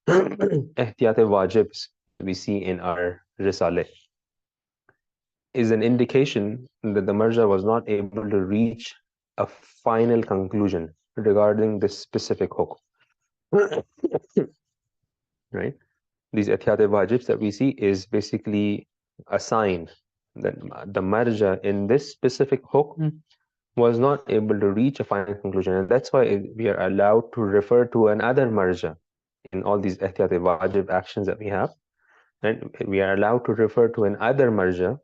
ihtiyat wajibs we see in our Risaleh is an indication that the marja was not able to reach a final conclusion regarding this specific hukum. Right? These ihtiyat wajibs that we see is basically a sign that the marja in this specific hukum was not able to reach a final conclusion, and that's why we are allowed to refer to another marja in all these ihtiyat wajib actions that we have, and we are allowed to refer to another marja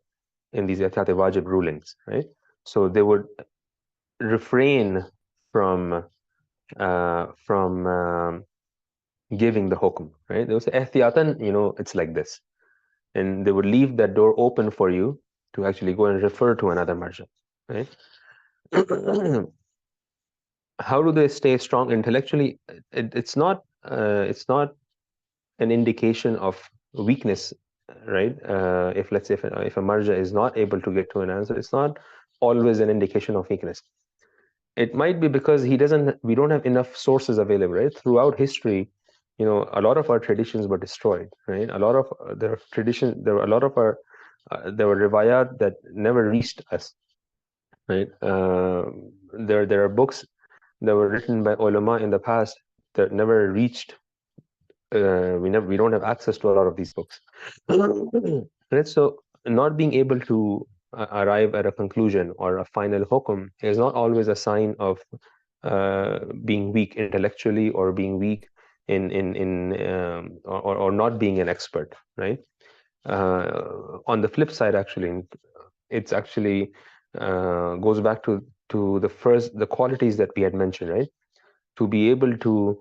in these ihtiyat wajib rulings, right? So they would refrain from giving the hukum, right? They would say ihtiyatan, it's like this, and they would leave that door open for you to actually go and refer to another marja, right? How do they stay strong intellectually? It's not an indication of weakness, right? If let's say if a marja is not able to get to an answer, it's not always an indication of weakness. It might be because we don't have enough sources available, right? Throughout history, a lot of our traditions were destroyed, right? A lot of there were riwayat that never reached us, right? There are books that were written by ulama in the past that never reached. We don't have access to a lot of these books, right? So not being able to arrive at a conclusion or a final hukum is not always a sign of being weak intellectually or being weak or not being an expert, right? On the flip side, actually, it's actually goes back to the qualities that we had mentioned, right? To be able to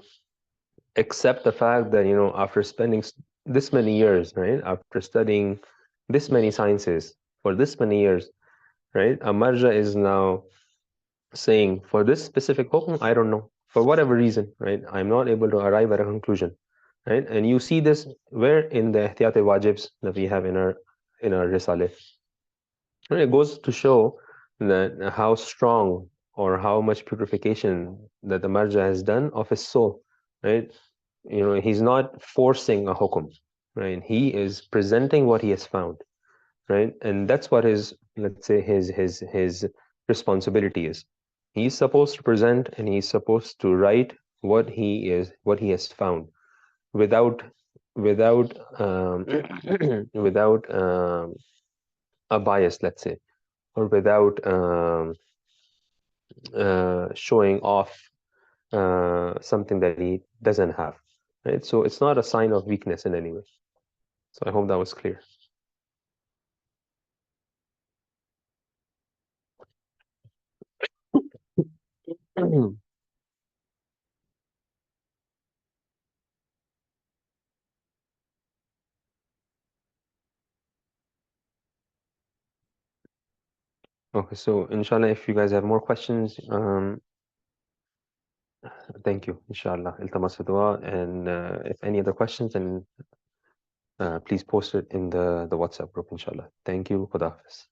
accept the fact that after spending this many years, right, after studying this many sciences for this many years, right, a marja is now saying for this specific hukum, I don't know, for whatever reason, right, I'm not able to arrive at a conclusion, right? And you see this where in the ihtiyat wajibs that we have in our risaleh. And it goes to show that how strong or how much purification that the marja has done of his soul, right? He's not forcing a hukum, right? He is presenting what he has found, right? And that's what his, let's say, his responsibility is. He's supposed to present and he's supposed to write what he has found without without a bias, let's say, or without showing off something that he doesn't have, right? So it's not a sign of weakness in any way. So I hope that was clear. Okay, so inshallah, if you guys have more questions, thank you. Inshallah, iltamas dua, and if any other questions, then please post it in the WhatsApp group. Inshallah. Thank you. Khuda Hafiz.